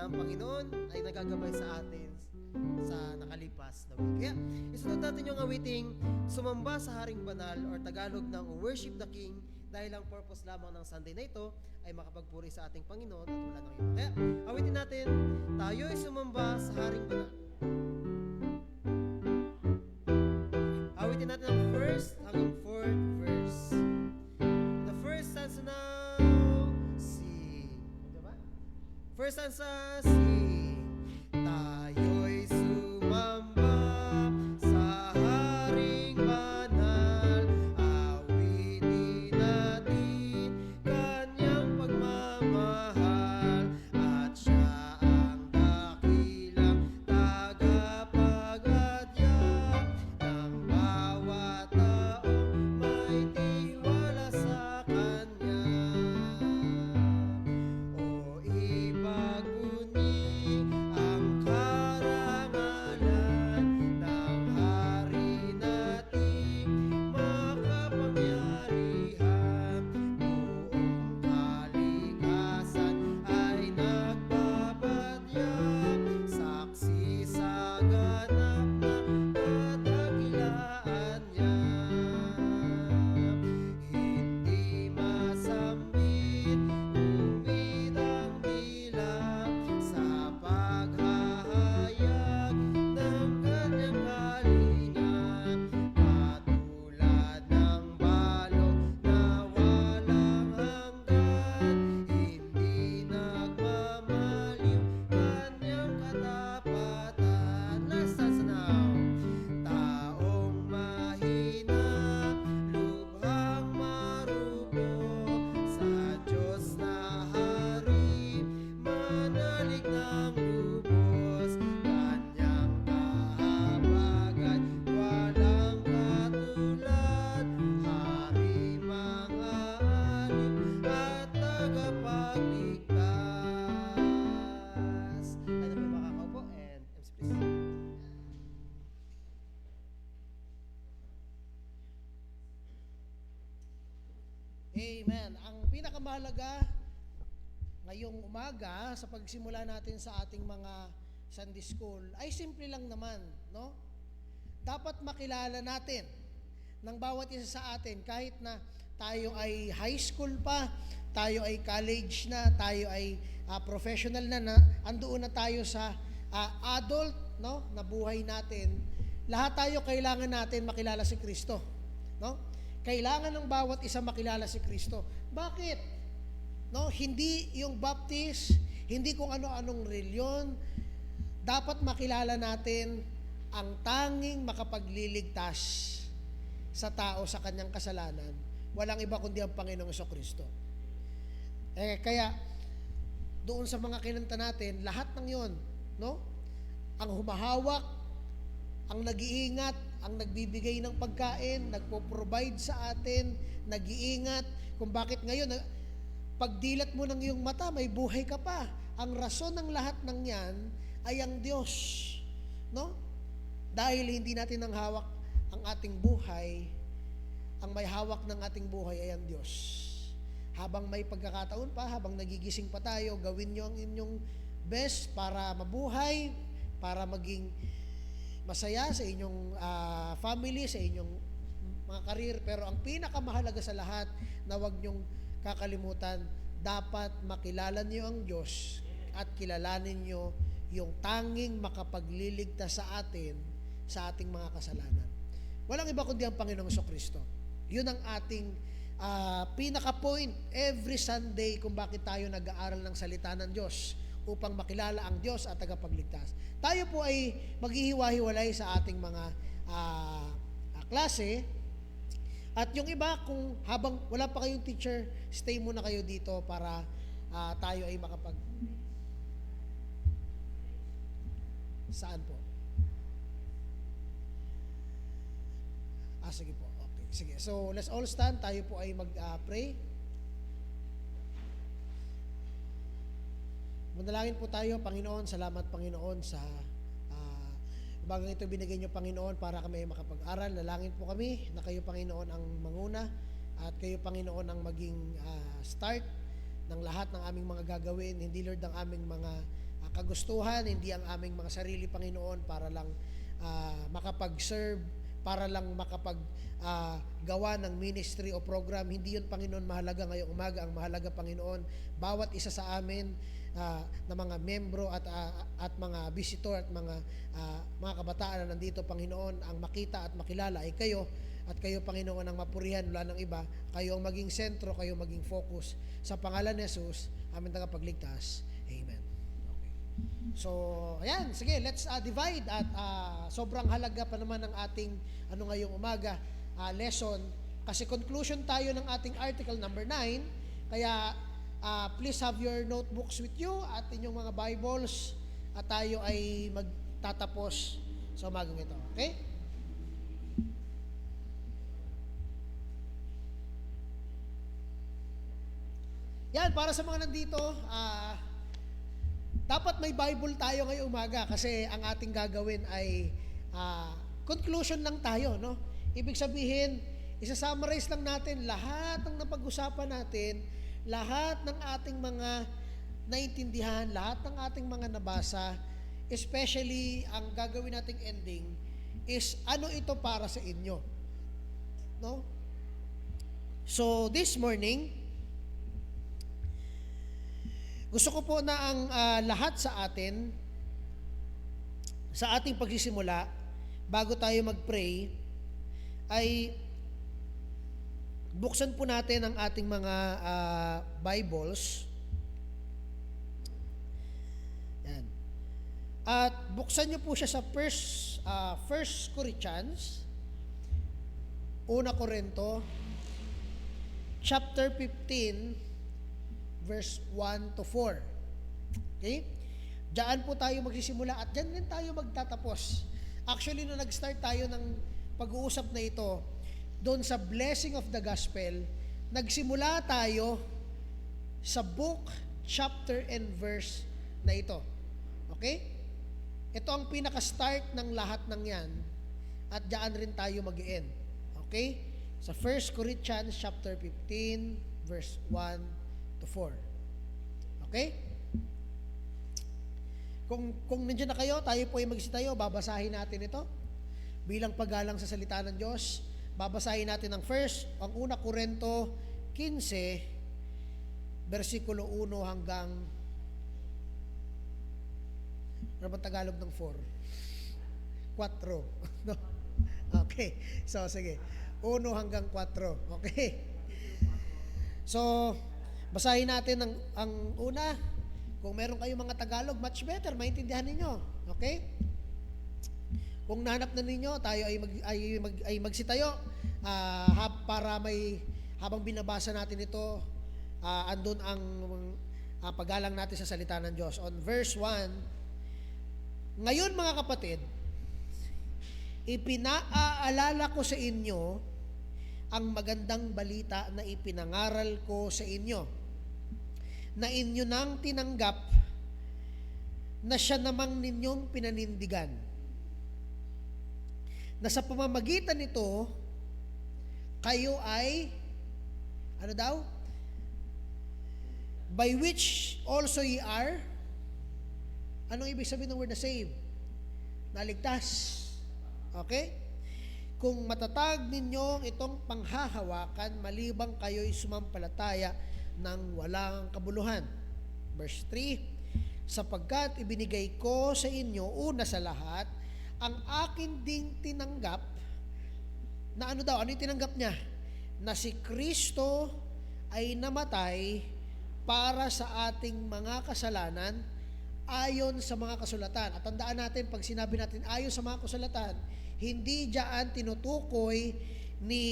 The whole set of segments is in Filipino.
ang Panginoon ay nagagabay sa atin sa nakalipas na week. Kaya isunod natin yung awiting sumamba sa Haring Banal or Tagalog ng Worship the King, dahil ang purpose lamang ng Sunday na ito ay makapagpuri sa ating Panginoon at wala nang iba. Kaya awitin natin, tayo'y sumamba sa Haring Banal. Awitin natin ang first hanggang fourth verse. The first stanza now, sing. Diba? First stanza, sing. Tayo'y sumamba sa Haring Banal, awitin natin kanyang pagmamahal, at siya ang dakilang tagapag-adya ng bawat taong may tiwala sa Kanya. O ipaguni ang karangalan ng Hari nating makapangyarihan. Buong kalikasan ay nagbabadya, saksi sa ganap na kadakilaan niya. Hindi masambit, umidang dila sa paghahayag ng kanyang kalinga. Katulad ng balong na walang hanggan, hindi nagmamaliw kanyang katapatan. Last stanza now. Taong mahina, lubhang marubo, sa Diyos na Hari, manalig ng lubos. Kanyang kahabagan, walang katulad, Hari mga alip at tagapagligtas. Tayo na po makakaupo and MC please. Amen. Ang pinakamahalaga ngayong umaga sa pagsimula natin sa ating mga Sunday School ay simple lang naman, no? Dapat makilala natin ng bawat isa sa atin, kahit na tayo ay high school pa, tayo ay college na, tayo ay professional na, andoon na tayo sa adult, no, na buhay natin. Lahat tayo kailangan natin makilala si Kristo, no? Kailangan ng bawat isa makilala si Kristo. Bakit? No, hindi yung baptist, hindi kung ano-anong reliyon. Dapat makilala natin ang tanging makapagliligtas sa tao sa kanyang kasalanan. Walang iba kundi ang Panginoong Jesucristo. Kaya doon sa mga kinanta natin, lahat ng 'yon, no? Ang humahawak, ang nag-iingat, ang nagbibigay ng pagkain, nagpo-provide sa atin, nag-iingat kung bakit ngayon pagdilat mo ng iyong mata, may buhay ka pa. Ang rason ng lahat ng 'yan ay ang Diyos, no? Dahil hindi natin ang hawak ang ating buhay, ang may hawak ng ating buhay ay ang Diyos. Habang may pagkakataon pa, habang nagigising pa tayo, gawin niyo ang inyong best para mabuhay, para maging masaya sa inyong family, sa inyong mga karir. Pero ang pinakamahalaga sa lahat na huwag niyong kakalimutan, dapat makilala niyo ang Diyos at kilalanin niyo yung tanging makapagliligtas sa atin sa ating mga kasalanan. Walang iba kundi ang Panginoong Jesucristo. Yun ang ating pinaka-point every Sunday kung bakit tayo nag-aaral ng salita ng Diyos, upang makilala ang Diyos at tagapagligtas. Tayo po ay maghihiwa-hiwalay sa ating mga klase. At yung iba, kung habang wala pa kayong teacher, stay muna kayo dito para tayo ay makapag... Saan po? Sige po. Okay. Sige. So, let's all stand. Tayo po ay mag-pray. Manalangin po tayo. Panginoon, salamat Panginoon sa umagang ito binigay niyo Panginoon para kami makapag-aral. Nalangin po kami na kayo Panginoon ang manguna at kayo Panginoon ang maging start ng lahat ng aming mga gagawin. Hindi, Lord, ang aming mga kagustuhan, hindi ang aming mga sarili, Panginoon, para lang makapag-serve, para lang gawa ng ministry o program. Hindi yun, Panginoon, mahalaga ngayong umaga. Ang mahalaga, Panginoon, bawat isa sa amin na mga membro at mga visitor at mga kabataan na nandito, Panginoon, ang makita at makilala ay kayo, at kayo, Panginoon, ang mapurihan, wala ng iba. Kayo ang maging sentro, kayo maging focus. Sa pangalan ni Jesus, aming tagapagligtas. Amen. Okay. So, ayan, sige, let's divide. At sobrang halaga pa naman ng ating ngayong umaga lesson, kasi conclusion tayo ng ating article number 9. Kaya please have your notebooks with you at inyong mga Bibles, at tayo ay magtatapos sa umagang ito. Okay? Yan, para sa mga nandito, dapat may Bible tayo ngayong umaga, kasi ang ating gagawin ay conclusion lang tayo, no? Ibig sabihin, isa-summarize lang natin lahat ng napag-usapan natin, lahat ng ating mga naintindihan, lahat ng ating mga nabasa, especially ang gagawin nating ending is ano ito para sa inyo. No? So, this morning, gusto ko po na ang lahat sa atin, sa ating pagsisimula, bago tayo mag-pray, ay buksan po natin ang ating mga Bibles. Yan. At buksan niyo po siya sa First Corinthians, 1 Corinto, chapter 15, verse 1 to 4. Okay? Diyan po tayo magsisimula at diyan din tayo magtatapos. Actually, nung nag-start tayo ng pag-uusap na ito, doon sa blessing of the gospel, nagsimula tayo sa book, chapter, and verse na ito. Okay? Ito ang pinaka-start ng lahat ng yan, at diyan rin tayo mag-end. Okay? Sa 1 Corinthians chapter 15, verse 1 to 4. Okay? Kung nandiyan na kayo, tayo po ay magsitayo, babasahin natin ito. Bilang paggalang sa salita ng Diyos, babasahin natin ang 1 Corinto 15, versikulo 1 hanggang, ano bang Tagalog ng 4? 4. No? Okay. So, sige. 1 hanggang 4. Okay. So, basahin natin ang una. Kung meron kayong mga Tagalog, much better, maintindihan ninyo. Okay? Kung nahanap na ninyo, tayo ay magsitayo para habang binabasa natin ito, andun ang paggalang natin sa salita ng Diyos. On verse 1, ngayon mga kapatid, ipinaalala ko sa inyo ang magandang balita na ipinangaral ko sa inyo, na inyo nang tinanggap, na siya namang ninyong pinanindigan, na sa pamamagitan nito, kayo ay, ano daw? By which also ye are, anong ibig sabihin ng word na save? Naligtas. Okay? Kung matatag ninyo itong panghahawakan, malibang kayo'y sumampalataya ng walang kabuluhan. Verse 3, sapagkat ibinigay ko sa inyo una sa lahat ang akin ding tinanggap, na ano daw? Ano yung tinanggap niya? Na si Kristo ay namatay para sa ating mga kasalanan ayon sa mga kasulatan. At tandaan natin, pag sinabi natin ayon sa mga kasulatan, hindi diyan tinutukoy ni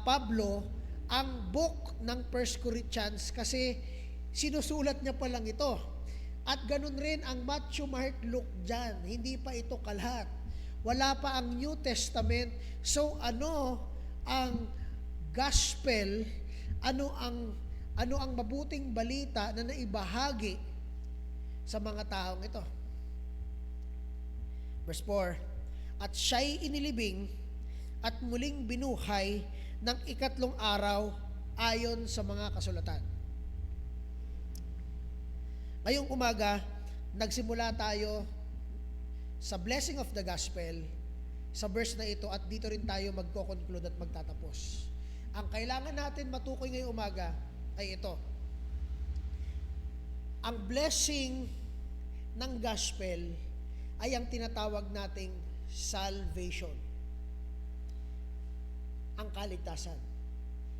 Pablo ang book ng 1 Corinthians, kasi sinusulat niya pa lang ito. At ganun rin ang Matthew, Mark, Luke dyan. Hindi pa ito kalat. Wala pa ang New Testament. So ano ang gospel? Ano ang mabuting balita na naibahagi sa mga taong ito? Verse 4, at siya'y inilibing at muling binuhay ng ikatlong araw ayon sa mga kasulatan. Ngayong umaga, nagsimula tayo sa blessing of the gospel sa verse na ito at dito rin tayo magko-conclude at magtatapos. Ang kailangan natin matukoy ngayong umaga ay ito. Ang blessing ng gospel ay ang tinatawag nating salvation. Ang kaligtasan.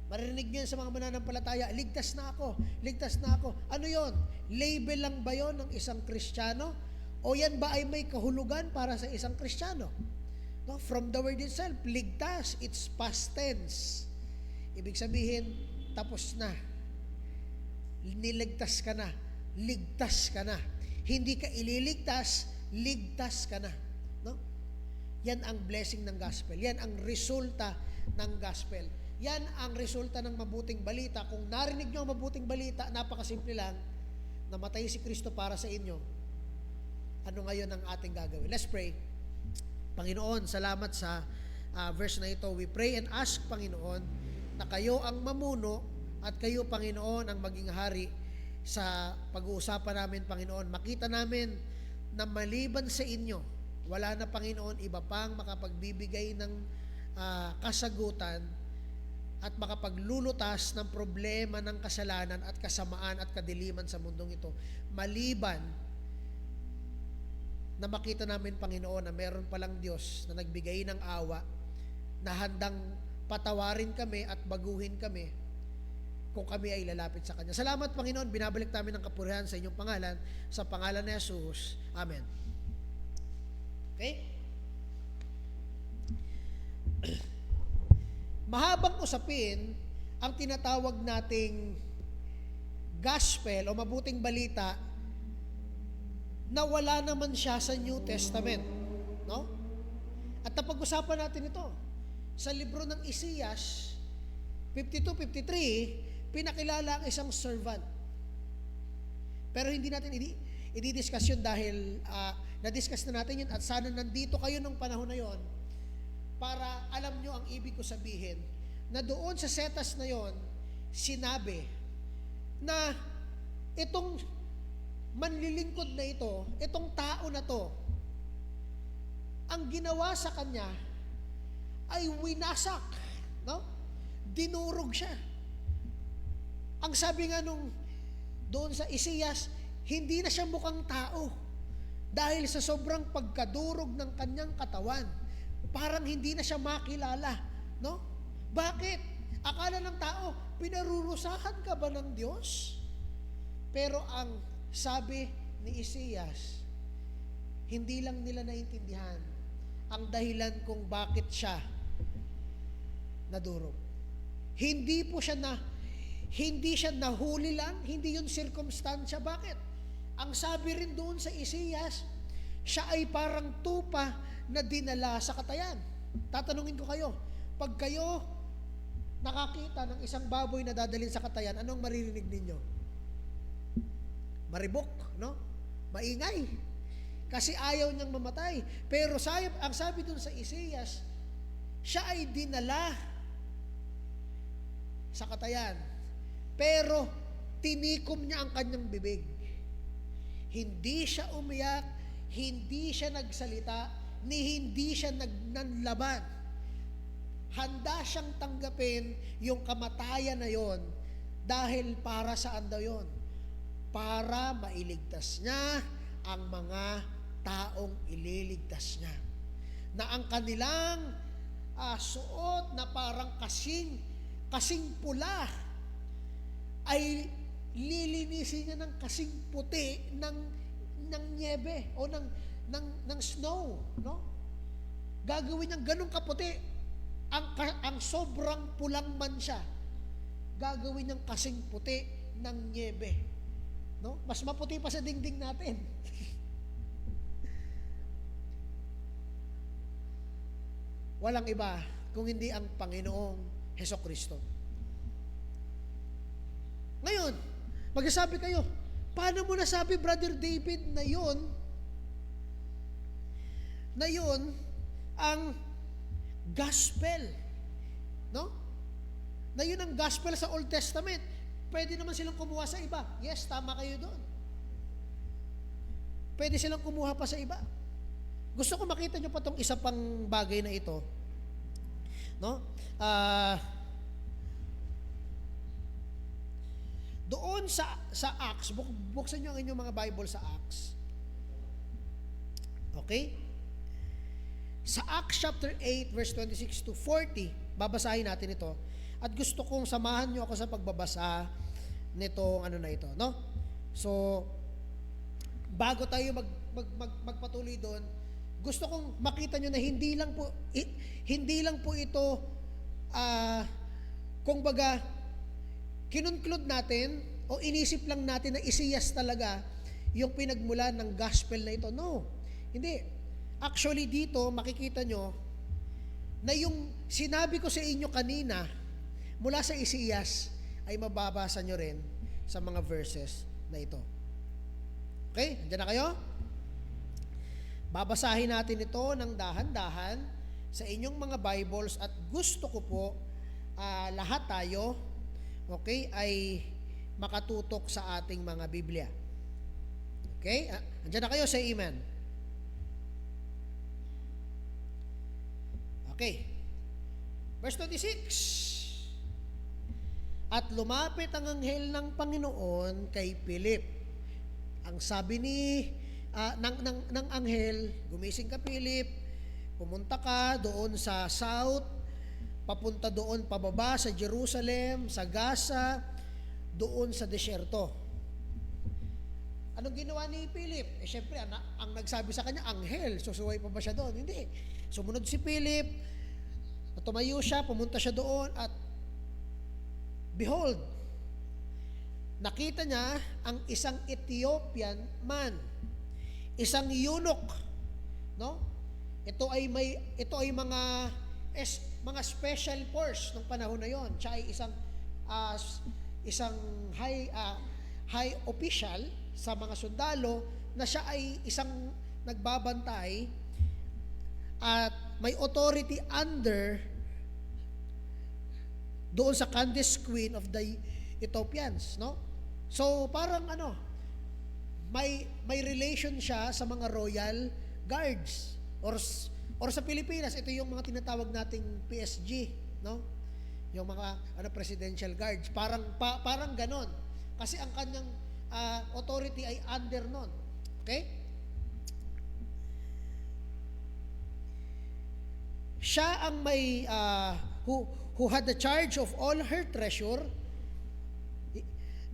Maririnig niyo sa mga mananampalataya, ligtas na ako, ligtas na ako. Ano yon? Label lang ba yon ng isang Kristiyano? O yan ba ay may kahulugan para sa isang Kristiyano? No? From the word itself, ligtas, it's past tense. Ibig sabihin, tapos na. Niligtas ka na. Ligtas ka na. Hindi ka ililigtas, ligtas ka na. No? Yan ang blessing ng gospel. Yan ang resulta ng gospel. Yan ang resulta ng mabuting balita. Kung narinig nyo ang mabuting balita, napakasimple lang, namatay si Kristo para sa inyo. Ano ngayon ang ating gagawin? Let's pray. Panginoon, salamat sa verse na ito. We pray and ask, Panginoon, na kayo ang mamuno at kayo, Panginoon, ang maging hari sa pag-uusapan namin, Panginoon. Makita namin na maliban sa inyo, wala na, Panginoon, iba pang makapagbibigay ng kasagutan at makapaglulutas ng problema ng kasalanan at kasamaan at kadiliman sa mundong ito. Maliban na makita namin, Panginoon, na meron palang Diyos na nagbigay ng awa, na handang patawarin kami at baguhin kami kung kami ay lalapit sa Kanya. Salamat, Panginoon. Binabalik namin ang kapurihan sa inyong pangalan, sa pangalan ni Jesus. Amen. Okay? Mahabang usapin ang tinatawag nating gospel o mabuting balita na wala naman siya sa New Testament. No? At napag-usapan natin ito. Sa libro ng Isaias 52-53, pinakilala ang isang servant. Pero hindi natin i-discuss yun dahil na-discuss na natin yun at sana nandito kayo nung panahon na yon para alam nyo ang ibig ko sabihin na doon sa setas na yon sinabi na itong manlilingkod na ito, itong tao na to, ang ginawa sa kanya ay winasak, no? Dinurog siya. Ang sabi nga nung doon sa Isaias, hindi na siya mukhang tao dahil sa sobrang pagkadurog ng kanyang katawan. Parang hindi na siya makilala, no? Bakit? Akala ng tao, pinarurusahan ka ba ng Diyos? Pero ang sabi ni Isaias, hindi lang nila naintindihan ang dahilan kung bakit siya nadurog. Hindi siya nahuli lang, hindi yun circumstansya. Bakit? Ang sabi rin doon sa Isaias, siya ay parang tupa na dinala sa katayan. Tatanungin ko kayo, pag kayo nakakita ng isang baboy na dadalhin sa katayan, anong maririnig ninyo? Maribok, no? Maingay. Kasi ayaw niyang mamatay. Pero ang sabi dun sa Isaias, siya ay dinala sa katayan. Pero tinikom niya ang kanyang bibig. Hindi siya umiyak, hindi siya nagsalita, ni hindi siya nanlaban. Handa siyang tanggapin yung kamatayan na yon dahil para saan daw yon? Para mailigtas niya ang mga taong ililigtas niya. Na ang kanilang suot na parang kasing pula ay lilinisin niya ng kasing puti ng niebe o ng snow, no? Gagawin niyang ganun kaputi. Ang sobrang pulang man siya, gagawin niyang kasing puti ng niebe, no? Mas maputi pa sa dingding natin. Walang iba kung hindi ang Panginoong Hesukristo. Ngayon, magsasabi kayo, paano mo nasabi, Brother David, na yun ang gospel, no? Na yun ang gospel sa Old Testament. Pwede naman silang kumuha sa iba. Yes, tama kayo doon. pwede silang kumuha pa sa iba. Gusto ko makita nyo pa tong isa pang bagay na ito. No? Doon sa Acts, buksan nyo ang inyong mga Bible sa Acts. Okay? Sa Acts chapter 8, verse 26 to 40, babasahin natin ito. At gusto kong samahan nyo ako sa pagbabasa nitong ano na ito, no? So, bago tayo magpatuloy doon, gusto kong makita nyo na hindi lang po ito kung baga kinunclude natin o inisip lang natin na isiyas talaga yung pinagmulan ng gospel na ito. No, hindi. Actually dito makikita nyo na yung sinabi ko sa inyo kanina mula sa Isiyas ay mababasa nyo rin sa mga verses na ito. Okay? Andiyan na kayo? Babasahin natin ito ng dahan-dahan sa inyong mga Bibles at gusto ko po lahat tayo, okay, ay makatutok sa ating mga Biblia. Okay? Andiyan na kayo, say amen. Okay. Verse 26. At lumapit ang anghel ng Panginoon kay Philip. Ang sabi ng anghel, gumising ka Philip, pumunta ka doon sa south, papunta doon pababa sa Jerusalem, sa Gaza, doon sa desyerto. Anong ginawa ni Philip? Syempre, ang nagsabi sa kanya, anghel, susuway pa ba siya doon? Hindi. Sumunod si Philip, tumayo siya, pumunta siya doon, at behold, nakita niya ang isang Ethiopian man, isang eunuch, no? Ito ay mga special force ng panahon na yon. Siya ay isang high official sa mga sundalo na siya ay isang nagbabantay at may authority under doon sa Candace Queen of the Ethiopians, no? So parang may relation siya sa mga royal guards or sa Pilipinas ito yung mga tinatawag nating PSG, no? Yung mga presidential guards, parang ganon. Kasi ang kanyang authority ay under nun. Okay? Siya ang may who had the charge of all her treasure.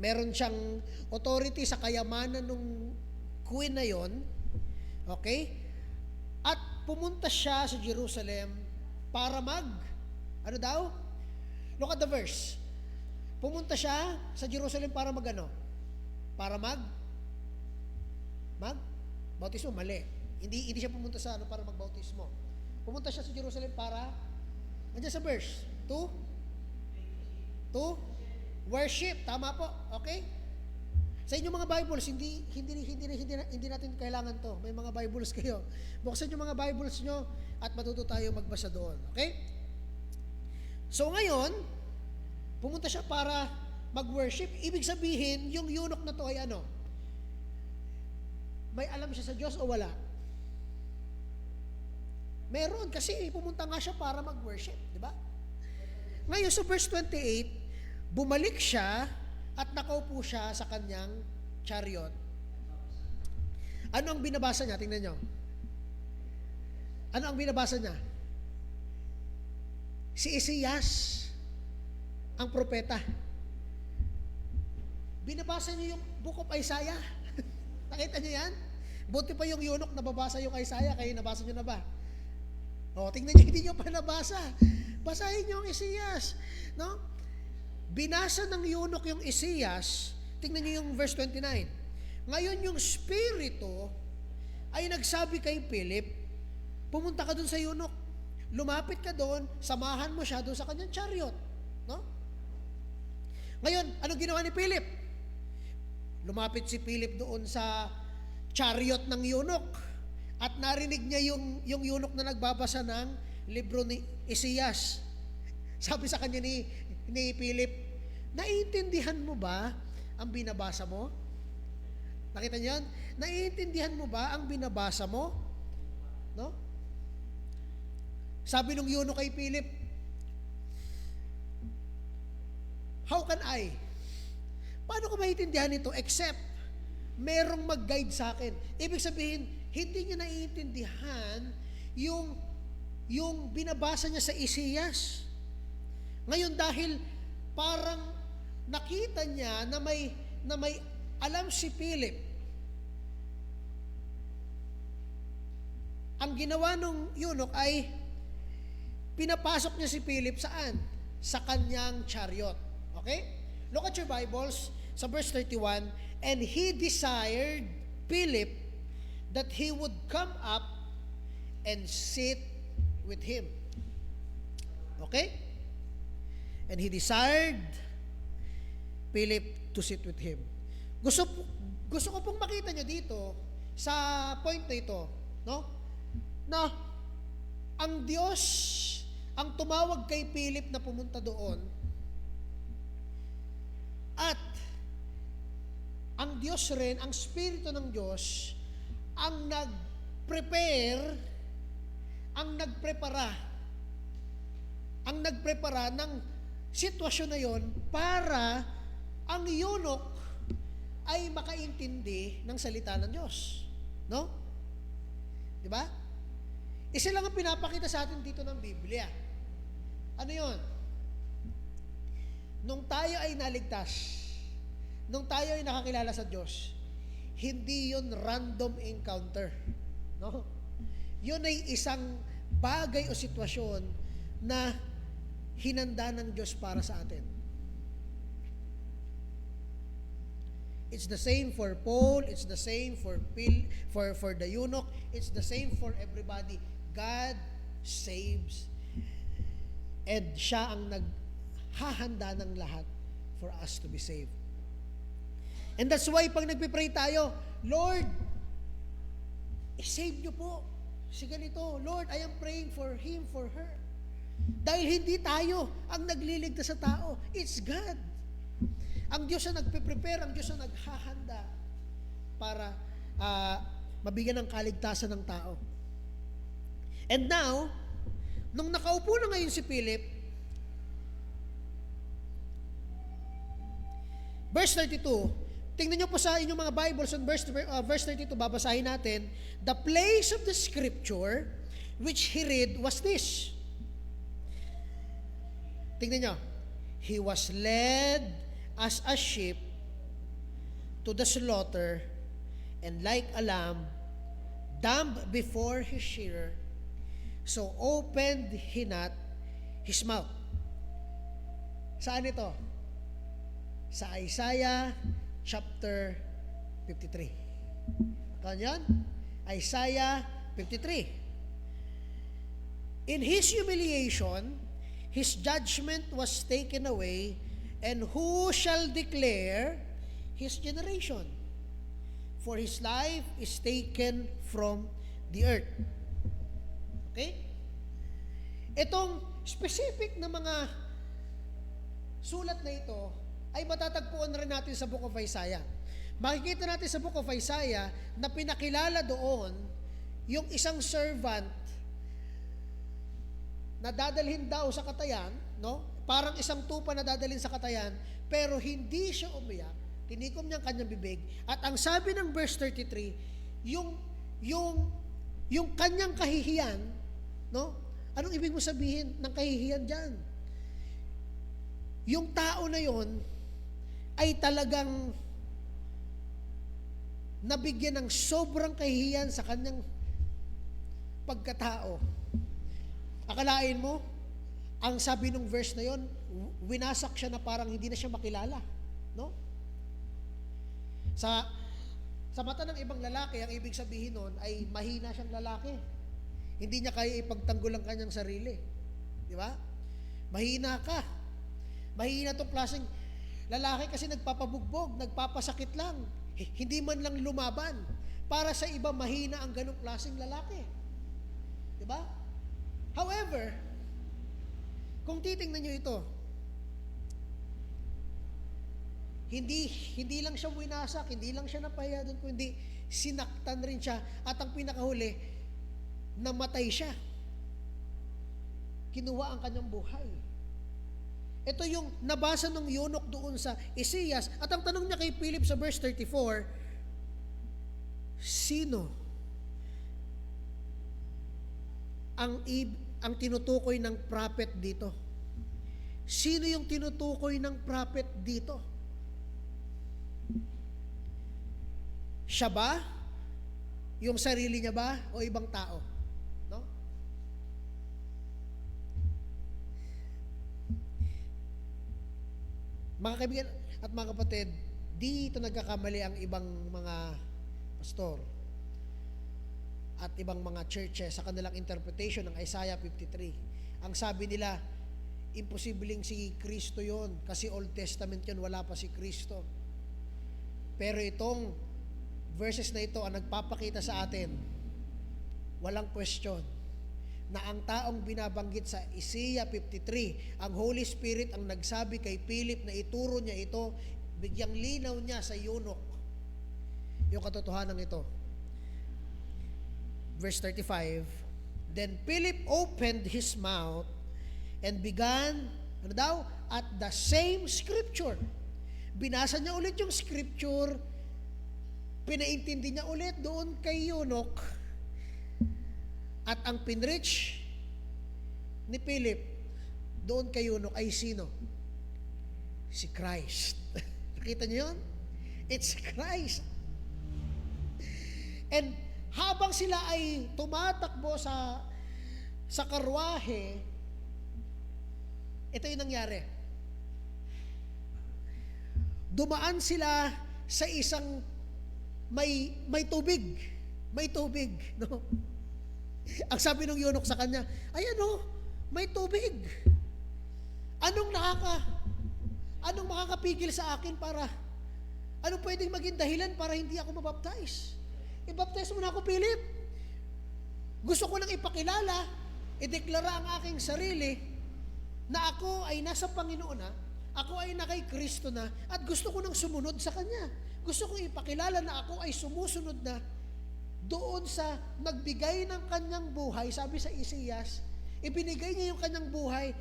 Meron siyang authority sa kayamanan ng queen na yon. Okay? At pumunta siya sa Jerusalem para ano daw? Look at the verse. Pumunta siya sa Jerusalem para Para bautismo, mali. Hindi siya pumunta sa para magbautismo. Pumunta siya sa Jerusalem para nandiyan sa verse. To worship. Tama po. Okay? Sa inyong mga Bibles, hindi natin kailangan to. May mga Bibles kayo. Buksan yung mga Bibles nyo at matuto tayo magbasa doon. Okay? So ngayon, pumunta siya para mag-worship. Ibig sabihin, yung eunuch na to ay may alam siya sa Diyos o wala? Meron, kasi pumunta nga siya para mag-worship, di ba? Ngayon sa verse 28, bumalik siya at nakaupo siya sa kanyang chariot. Ano ang binabasa niya? Tingnan nyo. Ano ang binabasa niya? Si Isaias, ang propeta. Binabasa niyo yung Book of Isaiah. Nakita niyo yan? Buti pa yung eunuch nababasa yung Isaiah, kayo nabasa niyo na ba? Tingnan niyo, hindi niyo pa nabasa. Basahin niyo ang Isaias. No? Binasa ng eunuch yung Isaias, tingnan niyo yung verse 29. Ngayon yung Espiritu ay nagsabi kay Philip, pumunta ka dun sa eunuch. Lumapit ka doon, samahan mo siya doon sa kanyang chariot. No? Ngayon, anong ginawa ni Philip? Lumapit si Philip doon sa chariot ng eunuch at narinig niya yung eunuch na nagbabasa ng libro ni Isaias. Sabi sa kanya ni Philip, naiintindihan mo ba ang binabasa mo? Nakita niyo yan? Naiintindihan mo ba ang binabasa mo? No? Sabi nung Yuno kay Philip, how can I? Paano ko maiintindihan ito except merong mag-guide sa akin? Ibig sabihin, hindi niya naiintindihan yung binabasa niya sa Isaias. Ngayon dahil parang nakita niya na may alam si Philip, ang ginawa nung eunuch ay pinapasok niya si Philip saan? Sa kanyang chariot. Okay? Look at your Bibles sa verse 31. And he desired Philip that he would come up and sit with him. Okay? And he desired Philip to sit with him. Gusto ko pong makita nyo dito sa point na ito, no? Na ang Diyos ang tumawag kay Philip na pumunta doon, at ang Diyos rin, ang Espiritu ng Diyos ang nagprepara ng sitwasyon na yon para ang eunuch ay makaintindi ng salita ng Diyos. No? Di ba? Isa lang ang pinapakita sa atin dito ng Biblia. Ano yon? Nung tayo ay naligtas, nung tayo ay nakakilala sa Diyos, hindi yun random encounter. No? Yun ay isang bagay o sitwasyon na hinanda ng Diyos para sa atin. It's the same for Paul, it's the same for the eunuch, it's the same for everybody. God saves, and siya ang naghahanda ng lahat for us to be saved. And that's why pag nagpipray tayo, Lord, i-save niyo po si ganito. Lord, I am praying for him, for her. Dahil hindi tayo ang nagliligtas sa tao. It's God. Ang Diyos ang nagpe-prepare, ang Diyos ang naghahanda para mabigyan ng kaligtasan ng tao. And now, nung nakaupo na ngayon si Philip, verse 32, tingnan nyo po sa inyong mga Bibles on verse 32, babasahin natin, the place of the scripture which he read was this. Tingnan nyo, he was led as a sheep to the slaughter, and like a lamb dumb before his shearer, so opened he not his mouth. Saan ito? Sa Isaiah chapter 53. Kanyan? Isaiah 53. In his humiliation, his judgment was taken away, and who shall declare his generation? For his life is taken from the earth. Okay? Itong specific na mga sulat na ito ay matatagpuan rin natin sa Book of Isaiah. Makikita natin sa Book of Isaiah na pinakilala doon yung isang servant na dadalhin daw sa katayan, no? Parang isang tupa na dadalhin sa katayan, pero hindi siya umiyak, tinikom niya ang kanyang bibig, at ang sabi ng verse 33, yung kanyang kahihiyan, no? Anong ibig mo sabihin ng kahihiyan diyan? Yung tao na yon ay talagang nabigyan ng sobrang kahihiyan sa kanyang pagkatao. Akalain mo, ang sabi ng verse na yon, winasak siya na parang hindi na siya makilala, no? Sa mata ng ibang lalaki, ang ibig sabihin nun ay mahina siyang lalaki. Hindi niya kaya ipagtanggol ang kanyang sarili. Di ba? Mahina ka. Mahina tong klaseng lalaki kasi nagpapabugbog, nagpapasakit lang. Hindi man lang lumaban. Para sa iba, mahina ang ganong klaseng lalaki. Di ba? However, kung titingnan nyo ito, Hindi lang siya winasak, hindi lang siya napahiya doon, kundi sinaktan rin siya. At ang pinakahuli, namatay siya. Kinuha ang kanyang buhay. Ito yung nabasa ng eunuch doon sa Isaias. At ang tanong niya kay Philip sa verse 34, sino ang tinutukoy ng prophet dito? Sino yung tinutukoy ng prophet dito? Siya ba? Yung sarili niya ba? O ibang tao? No? Mga kaibigan at mga kapatid, dito nagkakamali ang ibang mga pastor at ibang mga churches sa kanilang interpretation ng Isaiah 53. Ang sabi nila, imposibleng si Kristo yon kasi Old Testament yon, wala pa si Kristo. Pero itong verses na ito ang nagpapakita sa atin, walang question, na ang taong binabanggit sa Isaiah 53, ang Holy Spirit ang nagsabi kay Philip na ituro niya ito, bigyang linaw niya sa eunuch yung katotohanan ito. Verse 35, then Philip opened his mouth and began, ano daw? At the same scripture. Binasa niya ulit yung scripture, pinaintindi niya ulit doon kay eunuch, at ang pinreach ni Philip doon kay eunuch ay sino? Si Christ. Nakita niyo yun? It's Christ. And habang sila ay tumatakbo sa karwahe, ito yung nangyari. Dumaan sila sa isang may tubig. May tubig, no? Ang sabi ng eunuch sa kanya, ay ano, may tubig. Anong makakapigil sa akin para, anong pwedeng maging dahilan para hindi ako mabaptize? I-baptize mo na ako, Philip. Gusto ko nang ipakilala, ideklara ang aking sarili na ako ay nasa Panginoon na, ako ay na kay Kristo na, at gusto ko nang sumunod sa Kanya. Gusto kong ipakilala na ako ay sumusunod na doon sa nagbigay ng kanyang buhay. Sabi sa Isaias, ibinigay niya yung kanyang buhay,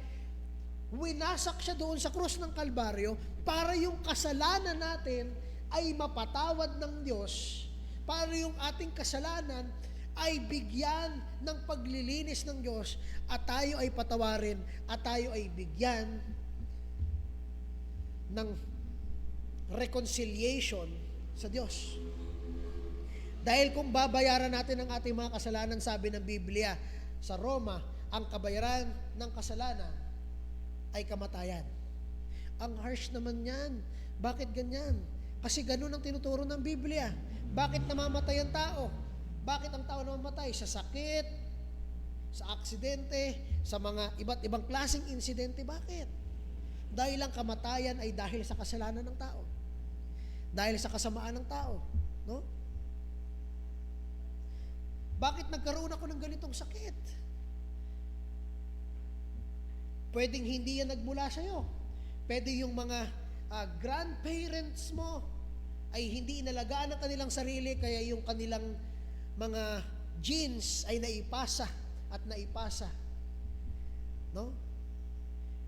winasak siya doon sa krus ng Kalbaryo para yung kasalanan natin ay mapatawad ng Diyos, para yung ating kasalanan ay bigyan ng paglilinis ng Diyos, at tayo ay patawarin, at tayo ay bigyan ng reconciliation sa Diyos. Dahil kung babayaran natin ang ating mga kasalanan, sabi ng Biblia sa Roma, ang kabayaran ng kasalanan ay kamatayan. Ang harsh naman yan. Bakit ganyan? Kasi ganun ang tinuturo ng Biblia. Bakit namamatay ang tao? Bakit ang tao namamatay? Sa sakit, sa aksidente, sa mga iba't ibang klaseng insidente. Bakit? Dahil ang kamatayan ay dahil sa kasalanan ng tao. Dahil sa kasamaan ng tao. No? Bakit nagkaroon ako ng ganitong sakit? Pwedeng hindi yan nagmula sa'yo. Pwede yung mga grandparents mo ay hindi inalagaan ang kanilang sarili, kaya yung kanilang mga genes ay naipasa at naipasa. No?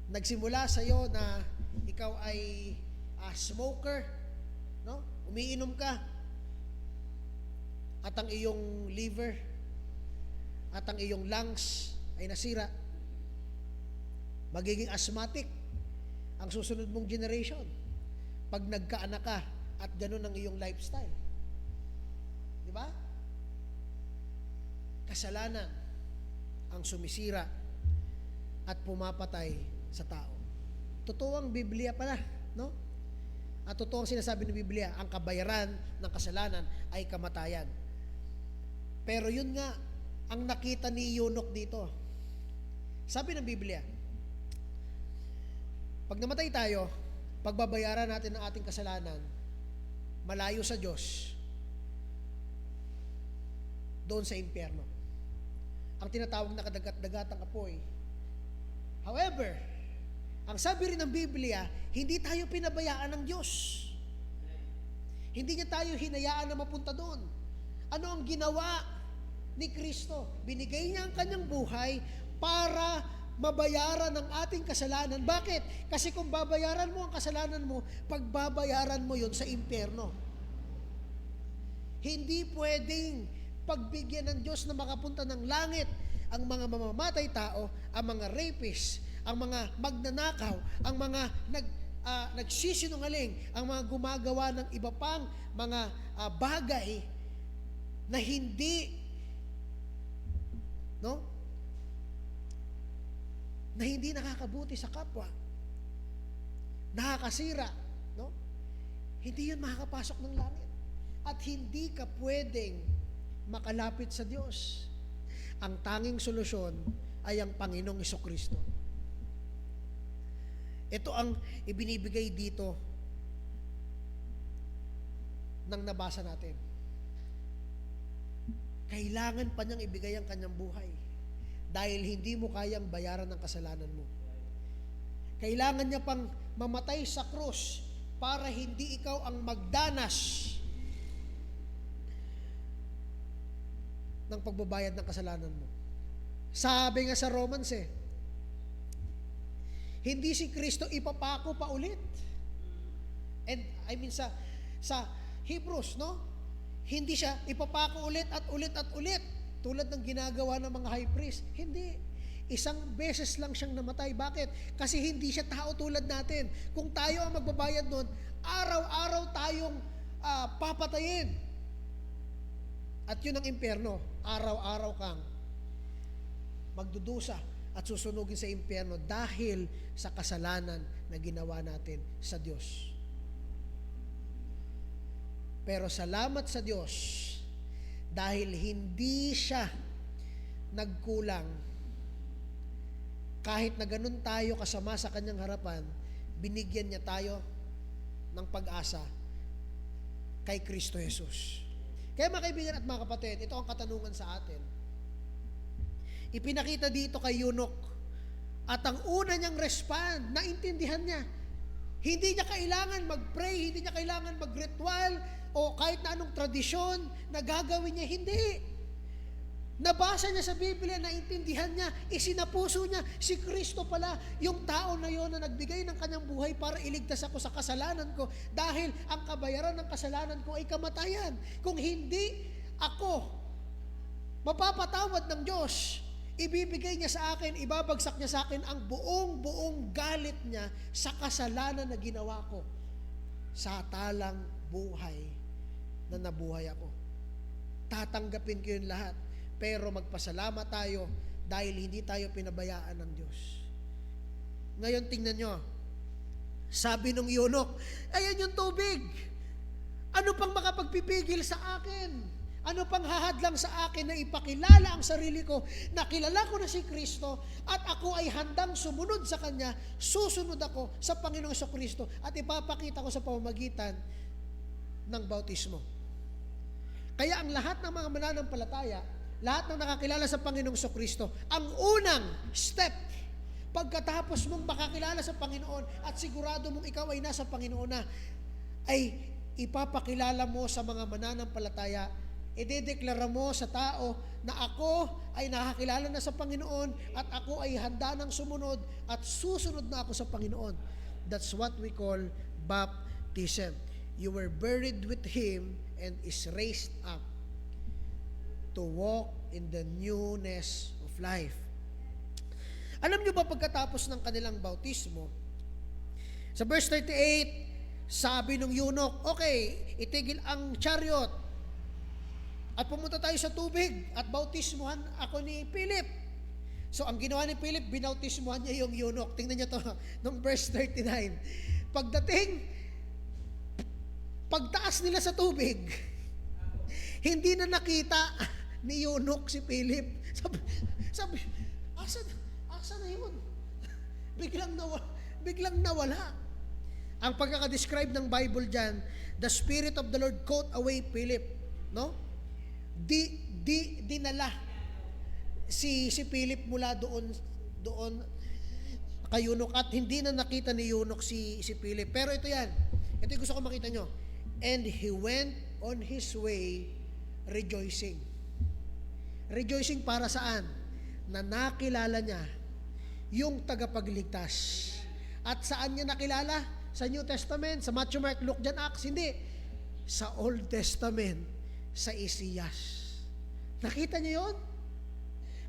Nagsimula sa'yo na ikaw ay smoker, no? Umiinom ka, at ang iyong liver at ang iyong lungs ay nasira. Magiging asthmatic ang susunod mong generation pag nagkaanak ka at ganun ang iyong lifestyle. Di ba? Kasalanan ang sumisira at pumapatay sa tao. Totoo ang Biblia pala, no? At totoo ang sinasabi ng Biblia, ang kabayaran ng kasalanan ay kamatayan. Pero yun nga, ang nakita ni eunuch dito. Sabi ng Biblia, pag namatay tayo, pagbabayaran natin ang ating kasalanan, malayo sa Diyos, doon sa impyerno. Ang tinatawag na kadagat-dagatang apoy. However, ang sabi rin ng Biblia, hindi tayo pinabayaan ng Diyos. Hindi niya tayo hinayaan na mapunta doon. Ano ang ginawa ni Kristo? Binigay niya ang kanyang buhay para mabayaran ang ating kasalanan. Bakit? Kasi kung babayaran mo ang kasalanan mo, pagbabayaran mo yun sa impyerno. Hindi pwedeng pagbigyan ng Diyos na makapunta ng langit ang mga mamamatay tao, ang mga rapist, ang mga magnanakaw, ang mga nagsisinungaling, ang mga gumagawa ng iba pang mga bagay na hindi na hindi nakakabuti sa kapwa, nakakasira, hindi yun makakapasok ng langit. At hindi ka pwedeng makalapit sa Diyos. Ang tanging solusyon ay ang Panginoong Jesucristo. Ito ang ibinibigay dito nang nabasa natin. Kailangan pa niyang ibigay ang kanyang buhay dahil hindi mo kayang bayaran ang kasalanan mo. Kailangan niya pang mamatay sa krus para hindi ikaw ang magdanas ng pagbabayad ng kasalanan mo. Sabi nga sa Romans hindi si Kristo ipapako pa ulit. And I mean sa Hebrews, hindi siya ipapako ulit at ulit at ulit tulad ng ginagawa ng mga high priest. Hindi. Isang beses lang siyang namatay. Bakit? Kasi hindi siya tao tulad natin. Kung tayo ang magbabayad nun, araw-araw tayong papatayin. At yun ang impyerno. Araw-araw kang magdudusa at susunugin sa impyerno dahil sa kasalanan na ginawa natin sa Diyos. Pero salamat sa Diyos dahil hindi siya nagkulang. Kahit na ganun tayo kasama sa kanyang harapan, binigyan niya tayo ng pag-asa kay Kristo Jesus. Kaya mga kaibigan at mga kapatid, ito ang katanungan sa atin. Ipinakita dito kay Eunuch at ang una niyang respond, naintindihan niya. Hindi niya kailangan mag-pray, hindi niya kailangan mag-ritual o kahit na anong tradisyon na gagawin niya. Hindi. Nabasa niya sa Biblia, naintindihan niya, isinapuso niya, si Kristo pala, yung tao na yon na nagbigay ng kanyang buhay para iligtas ako sa kasalanan ko dahil ang kabayaran ng kasalanan ko ay kamatayan. Kung hindi ako mapapatawad ng Diyos, ibibigay niya sa akin, ibabagsak niya sa akin ang buong galit niya sa kasalanan na ginawa ko sa talang buhay na nabuhay ako. Tatanggapin ko yun lahat. Pero magpasalamat tayo dahil hindi tayo pinabayaan ng Diyos. Ngayon tingnan nyo, sabi nung eunuch, ayan yung tubig. Ano pang makapagpipigil sa akin? Ano pang hahadlang sa akin na ipakilala ang sarili ko na kilala ko na si Kristo at ako ay handang sumunod sa Kanya, susunod ako sa Panginoong Jesucristo at ipapakita ko sa pamamagitan ng bautismo. Kaya ang lahat ng mga mananampalataya, lahat ng nakakilala sa Panginoong Jesucristo, ang unang step, pagkatapos mong makakilala sa Panginoon at sigurado mong ikaw ay nasa Panginoon na, ay ipapakilala mo sa mga mananampalataya, idedeklara mo sa tao na ako ay nakakilala na sa Panginoon at ako ay handa ng sumunod at susunod na ako sa Panginoon. That's what we call baptism. You were buried with Him and is raised up to walk in the newness of life. Alam nyo ba pagkatapos ng kanilang bautismo, sa verse 38, sabi nung eunuch, okay, itigil ang chariot at pumunta tayo sa tubig at bautismuhan ako ni Philip. So ang ginawa ni Philip, binautismuhan niya yung eunuch. Tingnan niyo to, nung verse 39. Pagtaas nila sa tubig, hindi na nakita ni eunuch si Philip. Sabi, asa na yun? Biglang nawala. Ang pagkaka-describe ng Bible dyan, the Spirit of the Lord caught away Philip. No? Dinala si Philip mula doon kay eunuch at hindi na nakita ni eunuch si Philip. Pero ito yan. Ito yung gusto ko makita nyo. And he went on his way rejoicing. Rejoicing para saan? Na nakilala niya yung tagapagligtas. At saan niya nakilala? Sa New Testament, sa Matthew, Mark, Luke, John, Acts? Hindi. Sa Old Testament, sa Isaias. Nakita niyo yun?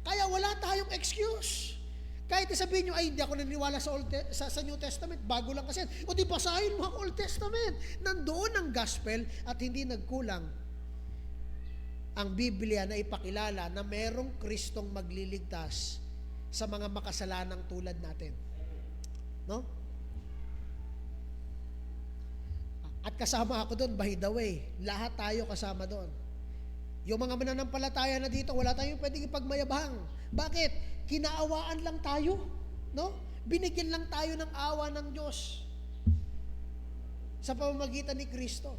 Kaya wala tayong excuse. Kahit sabihin nyo, ay hindi ako naniniwala sa New Testament, bago lang kasi. O di basahin mo ang Old Testament. Nandoon ang gospel at hindi nagkulang ang Biblia na ipakilala na merong Kristong magliligtas sa mga makasalanang tulad natin. No? At kasama ako doon, by the way. Lahat tayo kasama doon. Yung mga mananampalataya na dito, wala tayong pwedeng ipagmayabang. Bakit? Kinaawaan lang tayo. No? Binigyan lang tayo ng awa ng Diyos sa pamamagitan ni Kristo.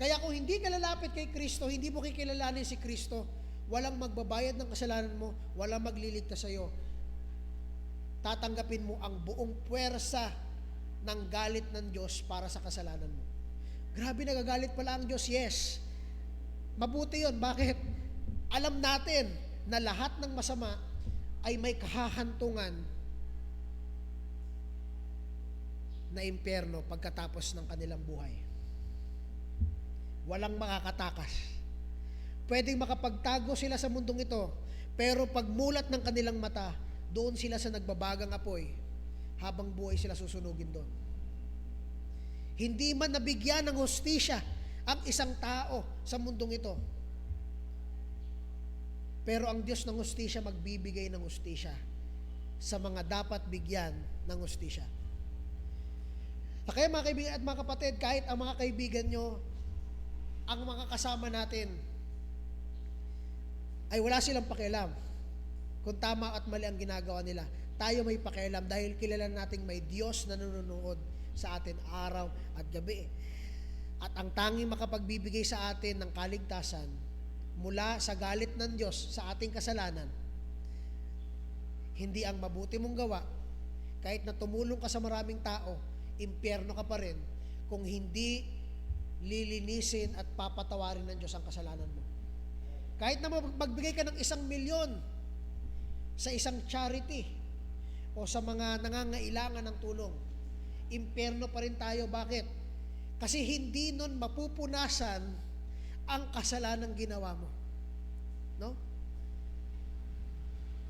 Kaya kung hindi ka lalapit kay Kristo, hindi mo kikilalanin si Kristo, walang magbabayad ng kasalanan mo, walang magliligtas sa iyo. Tatanggapin mo ang buong puwersa ng galit ng Diyos para sa kasalanan mo. Grabe, nagagalit pala ang Diyos, yes. Mabuti yun. Bakit? Alam natin na lahat ng masama ay may kahahantungan na impyerno pagkatapos ng kanilang buhay. Walang makakatakas. Pwedeng makapagtago sila sa mundong ito, pero pagmulat ng kanilang mata, doon sila sa nagbabagang apoy, habang buhay sila susunugin doon. Hindi man nabigyan ng hustisya ang isang tao sa mundong ito. Pero ang Diyos ng hustisya magbibigay ng hustisya sa mga dapat bigyan ng hustisya. Kaya mga kaibigan at mga kapatid, kahit ang mga kaibigan nyo, ang mga kasama natin, ay wala silang pakialam kung tama at mali ang ginagawa nila. Tayo may pakialam dahil kilala nating may Diyos na nanonood sa atin araw at gabi. At ang tanging makapagbibigay sa atin ng kaligtasan mula sa galit ng Diyos sa ating kasalanan, hindi ang mabuti mong gawa, kahit na tumulong ka sa maraming tao, impyerno ka pa rin kung hindi lilinisin at papatawarin ng Diyos ang kasalanan mo. Kahit na magbigay ka ng 1,000,000 sa isang charity o sa mga nangangailangan ng tulong, impyerno pa rin tayo. Bakit? Kasi hindi nun mapupunasan ang kasalanang ginawa mo. No?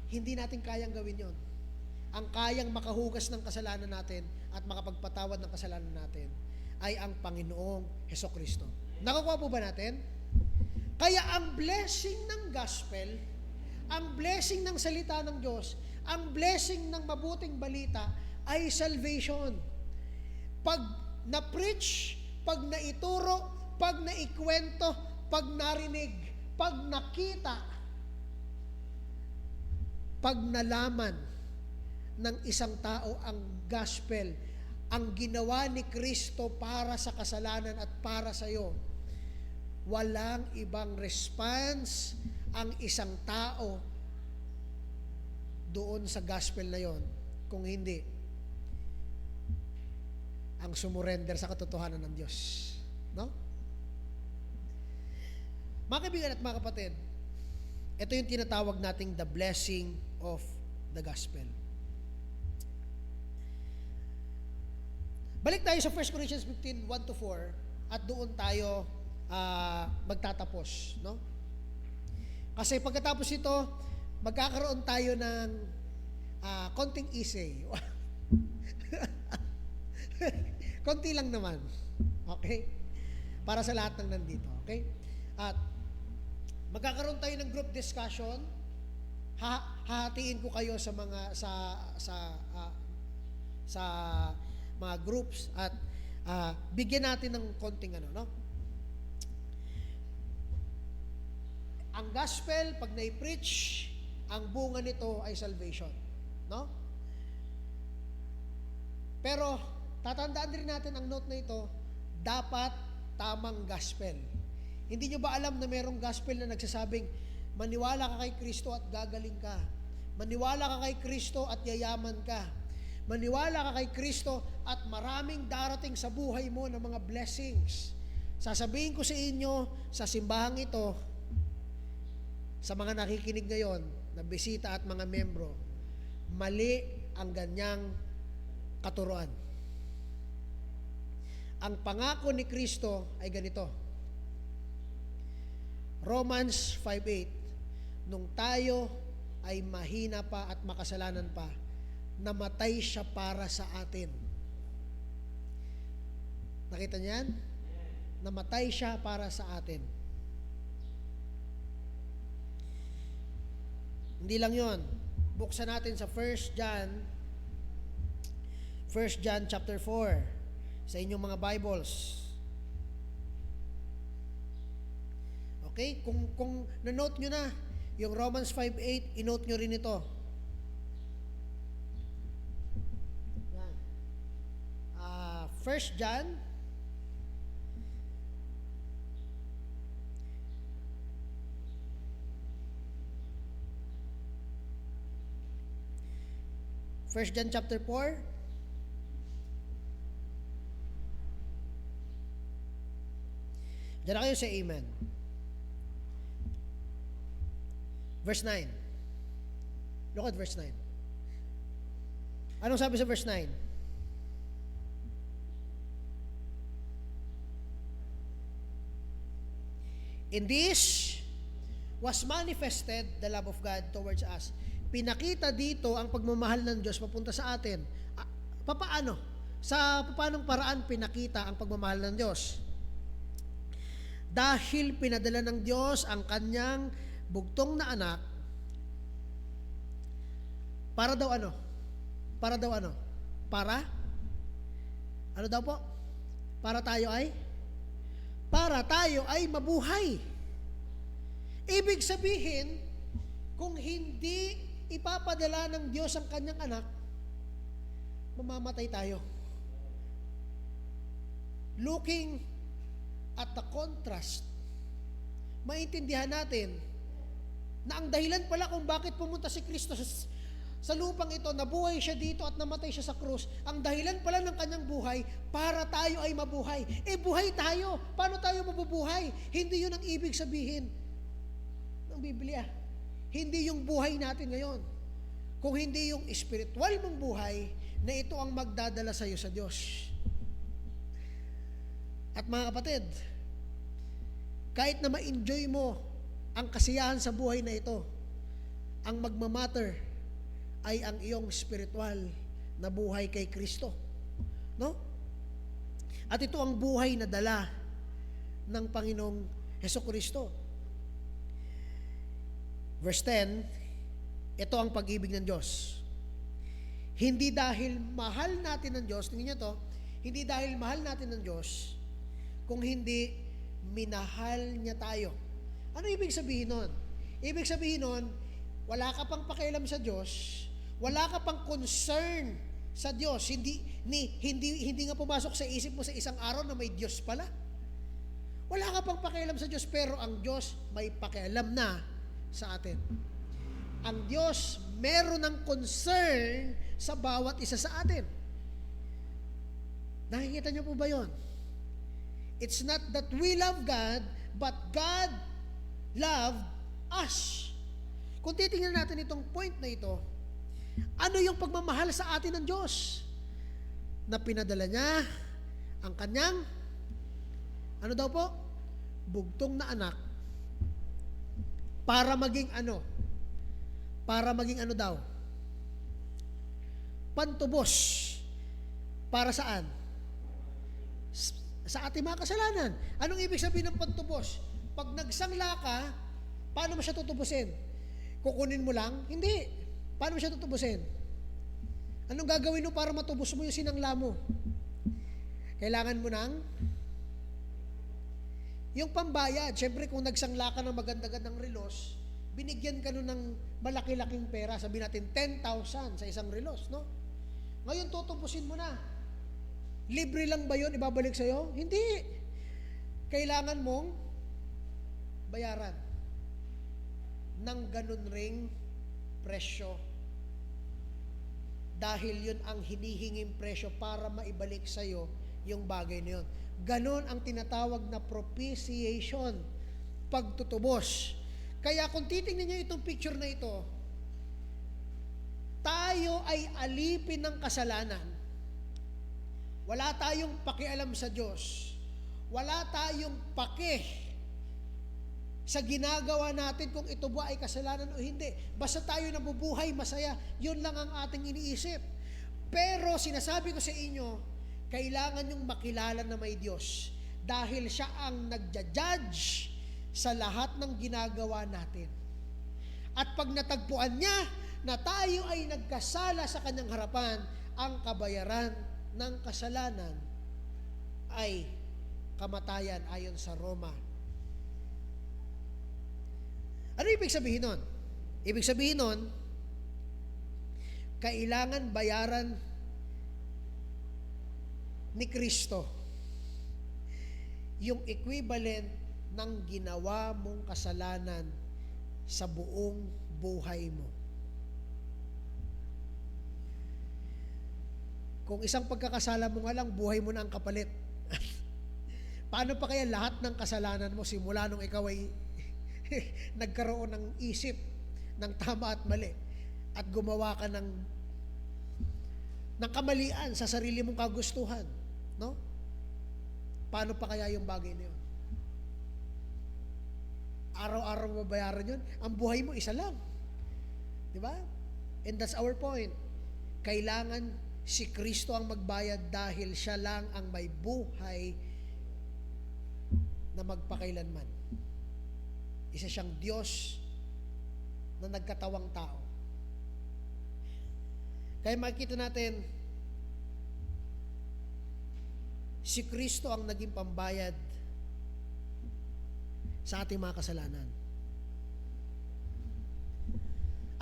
Hindi natin kayang gawin yon. Ang kayang makahugas ng kasalanan natin at makapagpatawad ng kasalanan natin ay ang Panginoong Hesukristo. Nakukuha po ba natin? Kaya ang blessing ng gospel, ang blessing ng salita ng Diyos, ang blessing ng mabuting balita ay salvation. Pag na-preach, pag naituro, pag naikwento, pag narinig, pag nakita, pag nalaman ng isang tao ang gospel, ang ginawa ni Kristo para sa kasalanan at para sa iyo, walang ibang response ang isang tao doon sa gospel na yon kung hindi ang sumurrender sa katotohanan ng Diyos. No? Mga kaibigan at mga kapatid, ito yung tinatawag nating the blessing of the gospel. Balik tayo sa 1 Corinthians 15, 1-4 at doon tayo magtatapos. No? Kasi pagkatapos ito, magkakaroon tayo ng konting essay. Konti lang naman. Okay? Para sa lahat ng nandito. Okay? At magkakaroon tayo ng group discussion. Hahatiin ko kayo sa mga sa mga groups at bigyan natin ng konting no? Ang gospel, pag na-preach, ang bunga nito ay salvation. No? Pero, tatandaan din natin ang note na ito, dapat tamang gospel. Hindi nyo ba alam na mayroong gospel na nagsasabing, maniwala ka kay Kristo at gagaling ka. Maniwala ka kay Kristo at yayaman ka. Maniwala ka kay Kristo at maraming darating sa buhay mo ng mga blessings. sasabihin ko sa inyo sa simbahang ito, sa mga nakikinig ngayon, na bisita at mga membro, mali ang ganyang katuruan. Ang pangako ni Kristo ay ganito. Romans 5:8, nung tayo ay mahina pa at makasalanan pa, namatay siya para sa atin. Nakita niyan? Namatay siya para sa atin. Hindi lang yon. Buksan natin sa 1 John chapter 4 sa inyong mga Bibles. Okay? Kung na-note nyo na yung Romans 5:8, i-note nyo rin ito. Yan. 1 John chapter 4. Diyan na kayo sa amen. Verse 9. Look at verse 9. Anong sabi sa verse 9? In this was manifested the love of God towards us. Pinakita dito ang pagmamahal ng Diyos papunta sa atin. Papaano? Sa paanong paraan pinakita ang pagmamahal ng Diyos? Dahil pinadala ng Diyos ang kanyang bugtong na anak para daw ano? Para daw ano? Para? Ano daw po? Para tayo ay mabuhay. Ibig sabihin, kung hindi ipapadala ng Diyos ang kanyang anak, mamamatay tayo. Looking at the contrast, maintindihan natin na ang dahilan pala kung bakit pumunta si Kristo sa lupang ito, nabuhay siya dito at namatay siya sa krus, ang dahilan pala ng kanyang buhay, para tayo ay mabuhay. Buhay tayo. Paano tayo mabubuhay? Hindi yun ang ibig sabihin ng Biblia. Hindi yung buhay natin ngayon. Kung hindi yung spiritual mong buhay, na ito ang magdadala sa iyo sa Diyos. At mga kapatid, kahit na ma-enjoy mo ang kasiyahan sa buhay na ito, ang magmamatter ay ang iyong spiritual na buhay kay Kristo. No? At ito ang buhay na dala ng Panginoong Hesukristo. Verse 10, ito ang pag-ibig ng Diyos. Hindi dahil mahal natin ng Diyos, tingnan niyo to, hindi dahil mahal natin ng Diyos, kung hindi minahal niya tayo. Ano ibig sabihin nun? Ibig sabihin nun, wala ka pang pakialam sa Diyos, wala ka pang concern sa Diyos, hindi nga pumasok sa isip mo sa isang araw na may Diyos pala. Wala ka pang pakialam sa Diyos, pero ang Diyos may pakialam na sa atin. Ang Diyos meron ng concern sa bawat isa sa atin. Nakikita niyo po ba yon? It's not that we love God, but God loved us. Kung titingnan natin itong point na ito, ano yung pagmamahal sa atin ng Diyos? Na pinadala niya ang kanyang, ano daw po? Bugtong na anak, para maging ano? Para maging ano daw? Pantubos. Para saan? Sa ating mga kasalanan. Anong ibig sabihin ng pantubos? Pag nagsangla ka, paano mo siya tutubusin? Kukunin mo lang? Hindi. Paano mo siya tutubusin? Anong gagawin mo para matubos mo yung sinangla mo? Kailangan mo ng yung pambayad. Siyempre, kung nagsangla ka ng maganda-gandang relos, binigyan ka nun ng malaki-laking pera. Sabihin natin, 10,000 sa isang relos, no? Ngayon, tutubusin mo na. Libre lang ba yun? Ibabalik sa'yo? Hindi. Kailangan mong bayaran ng ganun ring presyo. Dahil yun ang hinihinging presyo para maibalik sa'yo yung bagay na yun. Ganon ang tinatawag na propitiation, pagtutubos. Kaya kung titingnan niyo itong picture na ito, tayo ay alipin ng kasalanan. Wala tayong pakialam sa Diyos. Wala tayong pake sa ginagawa natin kung ito ba ay kasalanan o hindi. Basta tayo nabubuhay masaya, yun lang ang ating iniisip. Pero sinasabi ko sa inyo, kailangan yung makilala na may Diyos dahil siya ang nagja-judge sa lahat ng ginagawa natin. At pag natagpuan niya na tayo ay nagkasala sa kanyang harapan, ang kabayaran ng kasalanan ay kamatayan ayon sa Roma. Ano ibig sabihin nun? Ibig sabihin nun, kailangan bayaran ni Kristo yung equivalent ng ginawa mong kasalanan sa buong buhay mo. Kung isang pagkakasala mo nga lang, buhay mo na ang kapalit. Paano pa kaya lahat ng kasalanan mo simula nung ikaw ay nagkaroon ng isip ng tama at mali at gumawa ka ng kamalian sa sarili mong kagustuhan, no? Paano pa kaya yung bagay na yun? Araw-araw mabayaran yun? Ang buhay mo isa lang. Di ba? And that's our point. Kailangan si Kristo ang magbayad dahil siya lang ang may buhay na magpakailanman. Isa siyang Diyos na nagkatawang tao. Kaya makikita natin, si Kristo ang naging pambayad sa ating mga kasalanan.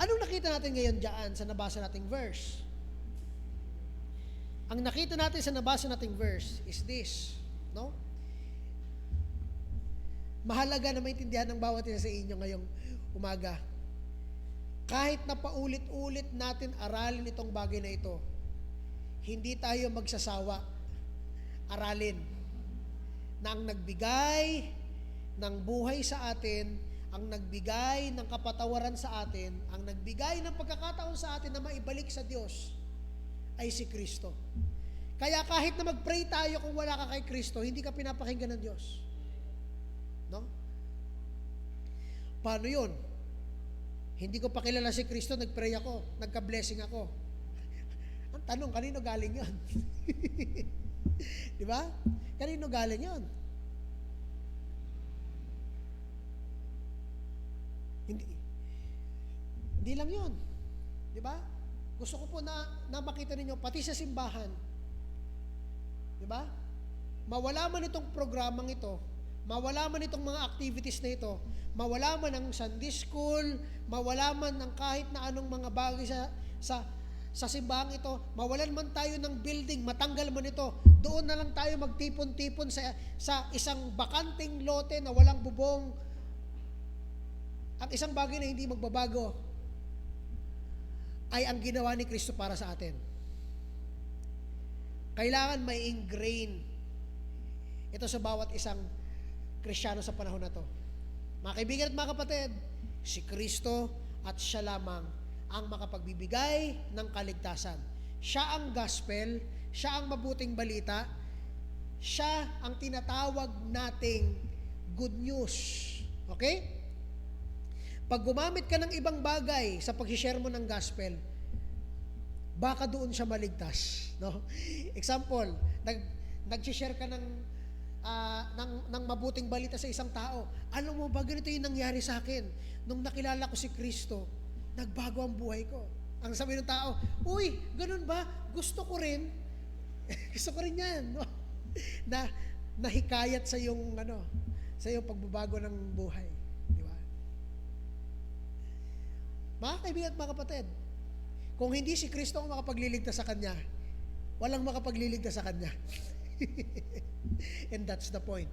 Anong nakita natin ngayon dyan sa nabasa nating verse? Ang nakita natin sa nabasa nating verse is this, no? Mahalaga na maintindihan ng bawat isa sa inyo ngayong umaga. Kahit na paulit-ulit natin aralin itong bagay na ito, hindi tayo magsasawa aralin na ang nagbigay ng buhay sa atin, ang nagbigay ng kapatawaran sa atin, ang nagbigay ng pagkakataon sa atin na maibalik sa Diyos ay si Kristo. Kaya kahit na mag-pray tayo kung wala ka kay Kristo, hindi ka pinapakinggan ng Diyos. No? Paano yun? Hindi ko pa kilala si Kristo, nag-pray ako, nagka-blessing ako. Ang tanong, kanino galing yun? Di ba? Kanino galing yun? Hindi lang yun. Di ba? Gusto ko po na makita ninyo, pati sa simbahan. Di ba? Mawala man itong programang ito, mawala man itong mga activities na ito, mawala man ang Sunday school, mawala man ang kahit na anong mga bagay sa simbahang ito, mawalan man tayo ng building, matanggal man ito, doon na lang tayo magtipon-tipon sa isang bakanting lote na walang bubong. Ang isang bagay na hindi magbabago ay ang ginawa ni Kristo para sa atin. Kailangan may ingrain ito sa bawat isang Kristiyano sa panahon na to. Mga kaibigan at mga kapatid, si Kristo at siya lamang ang makapagbibigay ng kaligtasan. Siya ang gospel, siya ang mabuting balita, siya ang tinatawag nating good news. Okay? Pag gumamit ka ng ibang bagay sa pag-share mo ng gospel, baka doon siya maligtas. No? Example, nag-share ka ng mabuting balita sa isang tao. Alam mo ba, ganito yung nangyari sa akin. Nung nakilala ko si Kristo, nagbago ang buhay ko. Ang sabi ng tao, uy, ganun ba? Gusto ko rin. Gusto ko rin yan. No? Nahikayat sa iyong, sa iyong pagbabago ng buhay. Di ba? Mga kaibigan at mga kapatid, kung hindi si Kristo ang makapagliligtas sa Kanya, walang makapagliligtas sa Kanya. And that's the point.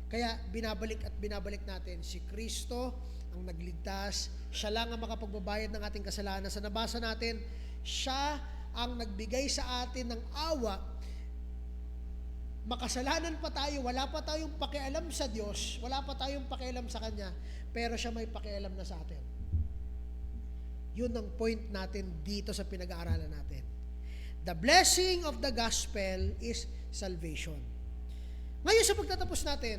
Kaya binabalik at binabalik natin, si Kristo ang nagligtas, siya lang ang makapagbabayad ng ating kasalanan. Sa nabasa natin, siya ang nagbigay sa atin ng awa makasalanan pa tayo, wala pa tayong pakialam sa Diyos, wala pa tayong pakialam sa Kanya, pero siya may pakialam na sa atin. Yun ang point natin dito sa pinag-aaralan natin. The blessing of the gospel is salvation. Ngayon sa pagtatapos natin,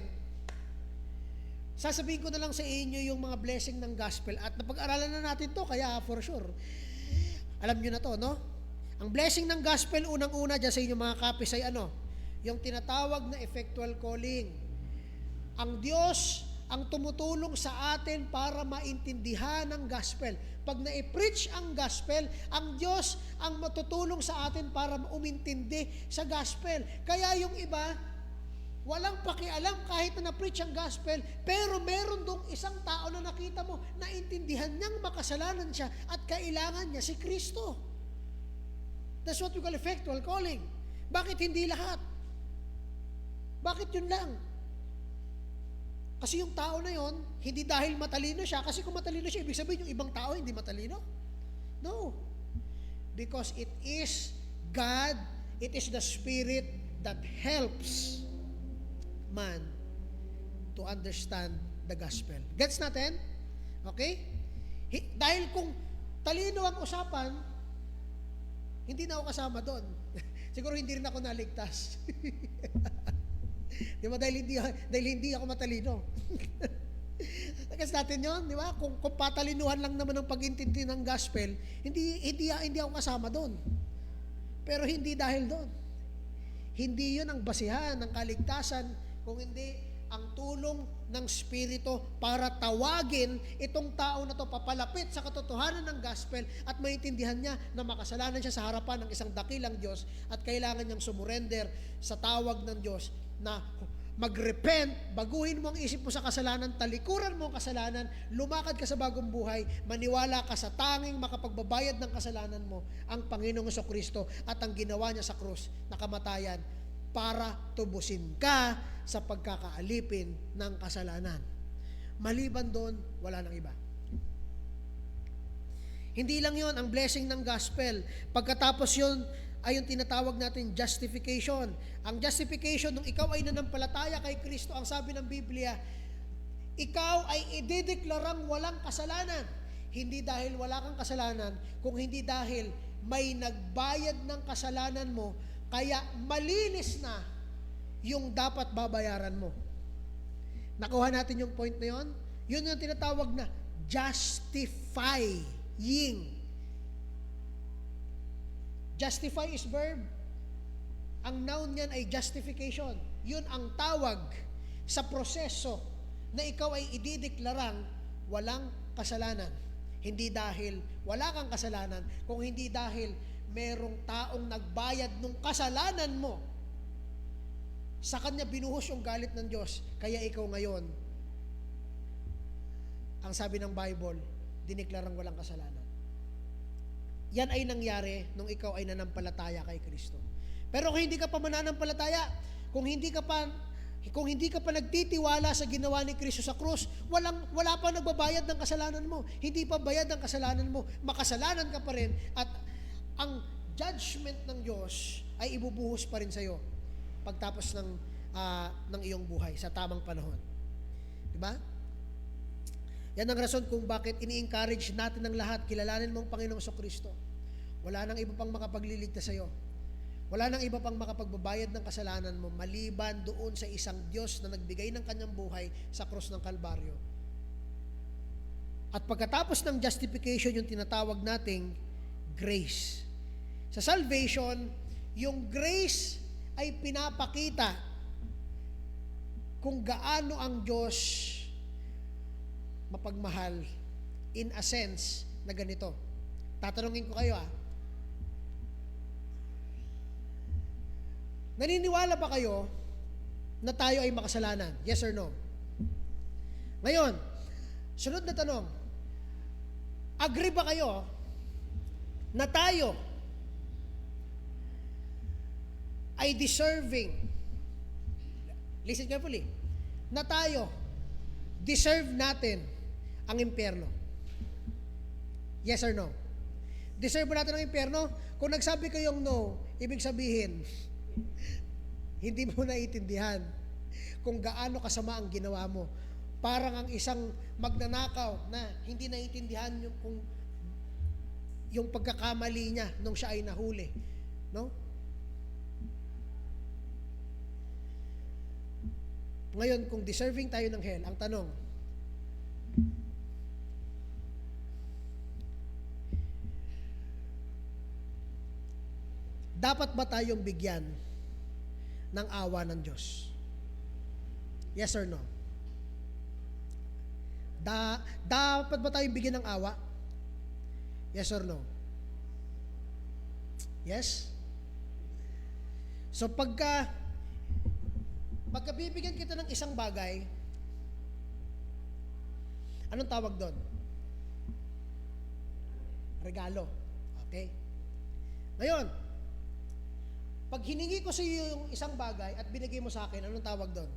sasabihin ko na lang sa inyo yung mga blessing ng gospel at napag-aralan na natin to, kaya for sure, alam nyo na to, no? Ang blessing ng gospel, unang-una dyan sa inyo mga kapis ay ano? Yung tinatawag na effectual calling. Ang Diyos ang tumutulong sa atin para maintindihan ang gospel. Pag na-preach ang gospel, ang Diyos ang matutulong sa atin para umintindi sa gospel. Kaya yung iba, walang pakialam kahit na na-preach ang gospel, pero meron dong isang tao na nakita mo, naintindihan niyang makasalanan siya at kailangan niya si Kristo. That's what we call effectual calling. Bakit hindi lahat? Bakit yun lang? Kasi yung tao na yon, hindi dahil matalino siya, kasi kung matalino siya, ibig sabihin yung ibang tao hindi matalino? No. Because it is God, it is the Spirit that helps man to understand the gospel. Gets natin? Okay? Dahil kung talino ang usapan, hindi na ako kasama doon. Siguro hindi rin ako naligtas. Di ba? Dahil hindi ako matalino. Gets natin yun, di ba? Kung patalinuhan lang naman ang pag-intindi ng gospel, hindi ako kasama doon. Pero hindi dahil doon. Hindi yun ang basihan ng kaligtasan, kung hindi ang tulong ng Espiritu para tawagin itong tao na to papalapit sa katotohanan ng gospel at maintindihan niya na makasalanan siya sa harapan ng isang dakilang Diyos at kailangan niyang sumurrender sa tawag ng Diyos na mag-repent, baguhin mo ang isip mo sa kasalanan, talikuran mo ang kasalanan, lumakad ka sa bagong buhay, maniwala ka sa tanging makapagbabayad ng kasalanan mo, ang Panginoong Jesucristo at ang ginawa niya sa krus na kamatayan para tubusin ka sa pagkakaalipin ng kasalanan. Maliban doon, wala nang iba. Hindi lang yon ang blessing ng gospel. Pagkatapos yon ay yung tinatawag natin justification. Ang justification, nung ikaw ay nanampalataya kay Kristo, ang sabi ng Biblia, ikaw ay idedeklarang walang kasalanan. Hindi dahil wala kang kasalanan, kung hindi dahil may nagbayad ng kasalanan mo, kaya malinis na yung dapat babayaran mo. Nakuha natin yung point na yon? Yun yung tinatawag na justifying. Justify is verb. Ang noun niyan ay justification. Yun ang tawag sa proseso na ikaw ay idideklarang walang kasalanan. Hindi dahil wala kang kasalanan, kung hindi dahil merong taong nagbayad ng kasalanan mo. Sa kanya binuhos yung galit ng Diyos, kaya ikaw ngayon, ang sabi ng Bible, diniklarang walang kasalanan. Yan ay nangyari nung ikaw ay nanampalataya kay Kristo. Pero kung hindi ka pa mananampalataya, kung hindi ka pa nagtitiwala sa ginawa ni Kristo sa krus, wala pa nagbabayad ng kasalanan mo. Hindi pa bayad ang kasalanan mo. Makasalanan ka pa rin at ang judgment ng Diyos ay ibubuhos pa rin sa iyo pagtapos ng iyong buhay sa tamang panahon. Diba? Yan ang rason kung bakit ini-encourage natin ng lahat, kilalanin mo ang Panginoong Jesucristo. Wala nang iba pang makapagliligtas sa iyo. Wala nang iba pang makapagbabayad ng kasalanan mo maliban doon sa isang Diyos na nagbigay ng kanyang buhay sa krus ng Kalbaryo. At pagkatapos ng justification, yung tinatawag nating grace. Sa salvation, yung grace ay pinapakita kung gaano ang Diyos mapagmahal in a sense na ganito. Tatanungin ko kayo naniniwala ba kayo na tayo ay makasalanan? Yes or no? Ngayon, sunod na tanong, agree ba kayo na tayo ay deserving, listen carefully, na tayo, deserve natin ang impyerno? Yes or no? Deserve ba natin ang impyerno? Kung nagsabi kayong no, ibig sabihin, Hindi mo naiintindihan kung gaano kasama ang ginawa mo. Parang ang isang magnanakaw na hindi naiintindihan yung pagkakamali niya nung siya ay nahuli. No? Ngayon, kung deserving tayo ng hell, ang tanong, dapat ba tayong bigyan ng awa ng Diyos? Yes or no? Dapat ba tayong bigyan ng awa? Yes or no? Yes? So pagka bibigyan kita ng isang bagay, anong tawag doon? Regalo. Okay? Ngayon, pag hiningi ko sa iyo yung isang bagay at binigay mo sa akin, anong tawag doon?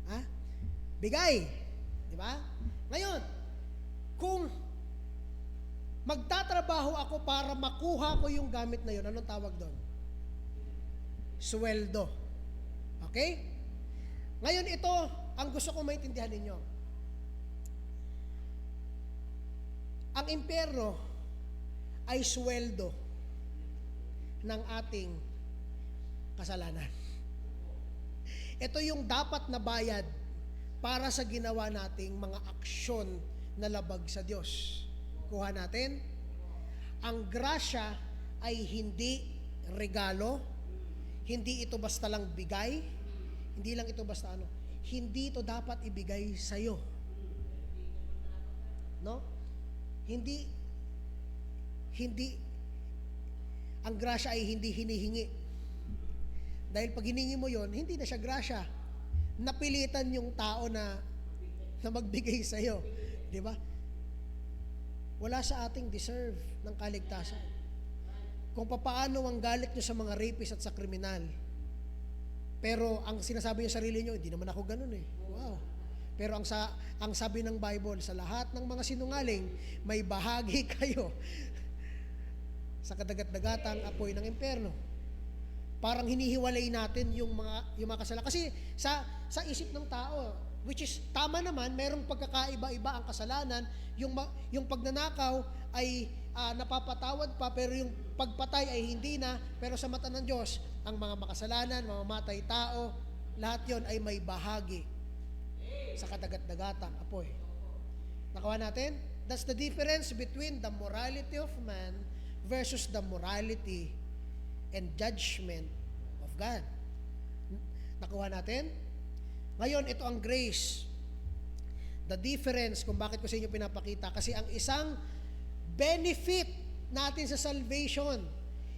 Ha? Bigay. Di ba? Ngayon, kung magtatrabaho ako para makuha ko yung gamit na yun, anong tawag doon? Sweldo. Okay? Ngayon ito, ang gusto ko maintindihan ninyo. Ang impyerno ay sweldo ng ating kasalanan. Ito yung dapat na bayad para sa ginawa nating mga aksyon na labag sa Diyos. Kuha natin. Ang grasya ay hindi regalo, hindi ito basta lang bigay, hindi lang ito basta ano, hindi ito dapat ibigay sa'yo. No? Hindi, ang grasya ay hindi hinihingi. Dahil pag hiningi mo yon, hindi na siya grasya. Napilitan yung tao na magbigay sa'yo. Di ba? Wala sa ating deserve ng kaligtasan. Kung papaano ang galit nyo sa mga rapist at sa kriminal. Pero ang sinasabi nyo sa sarili nyo, hindi naman ako ganun eh. Wow. Pero ang sabi ng Bible, sa lahat ng mga sinungaling, may bahagi kayo sa kadagat-dagatang apoy ng impyerno. Parang hinihiwalay natin yung mga kasalanan. Kasi sa isip ng tao, which is tama naman, mayroong pagkakaiba-iba ang kasalanan. Yung pagnanakaw ay napapatawad pa, pero yung pagpatay ay hindi na. Pero sa mata ng Diyos, ang mga makasalanan, mamamatay tao, lahat yon ay may bahagi sa kadagat-dagatang apoy. Nakawa natin? That's the difference between the morality of man versus the morality and judgment of God. Nakuha natin? Ngayon, ito ang grace. The difference kung bakit ko sa inyo pinapakita. Kasi ang isang benefit natin sa salvation,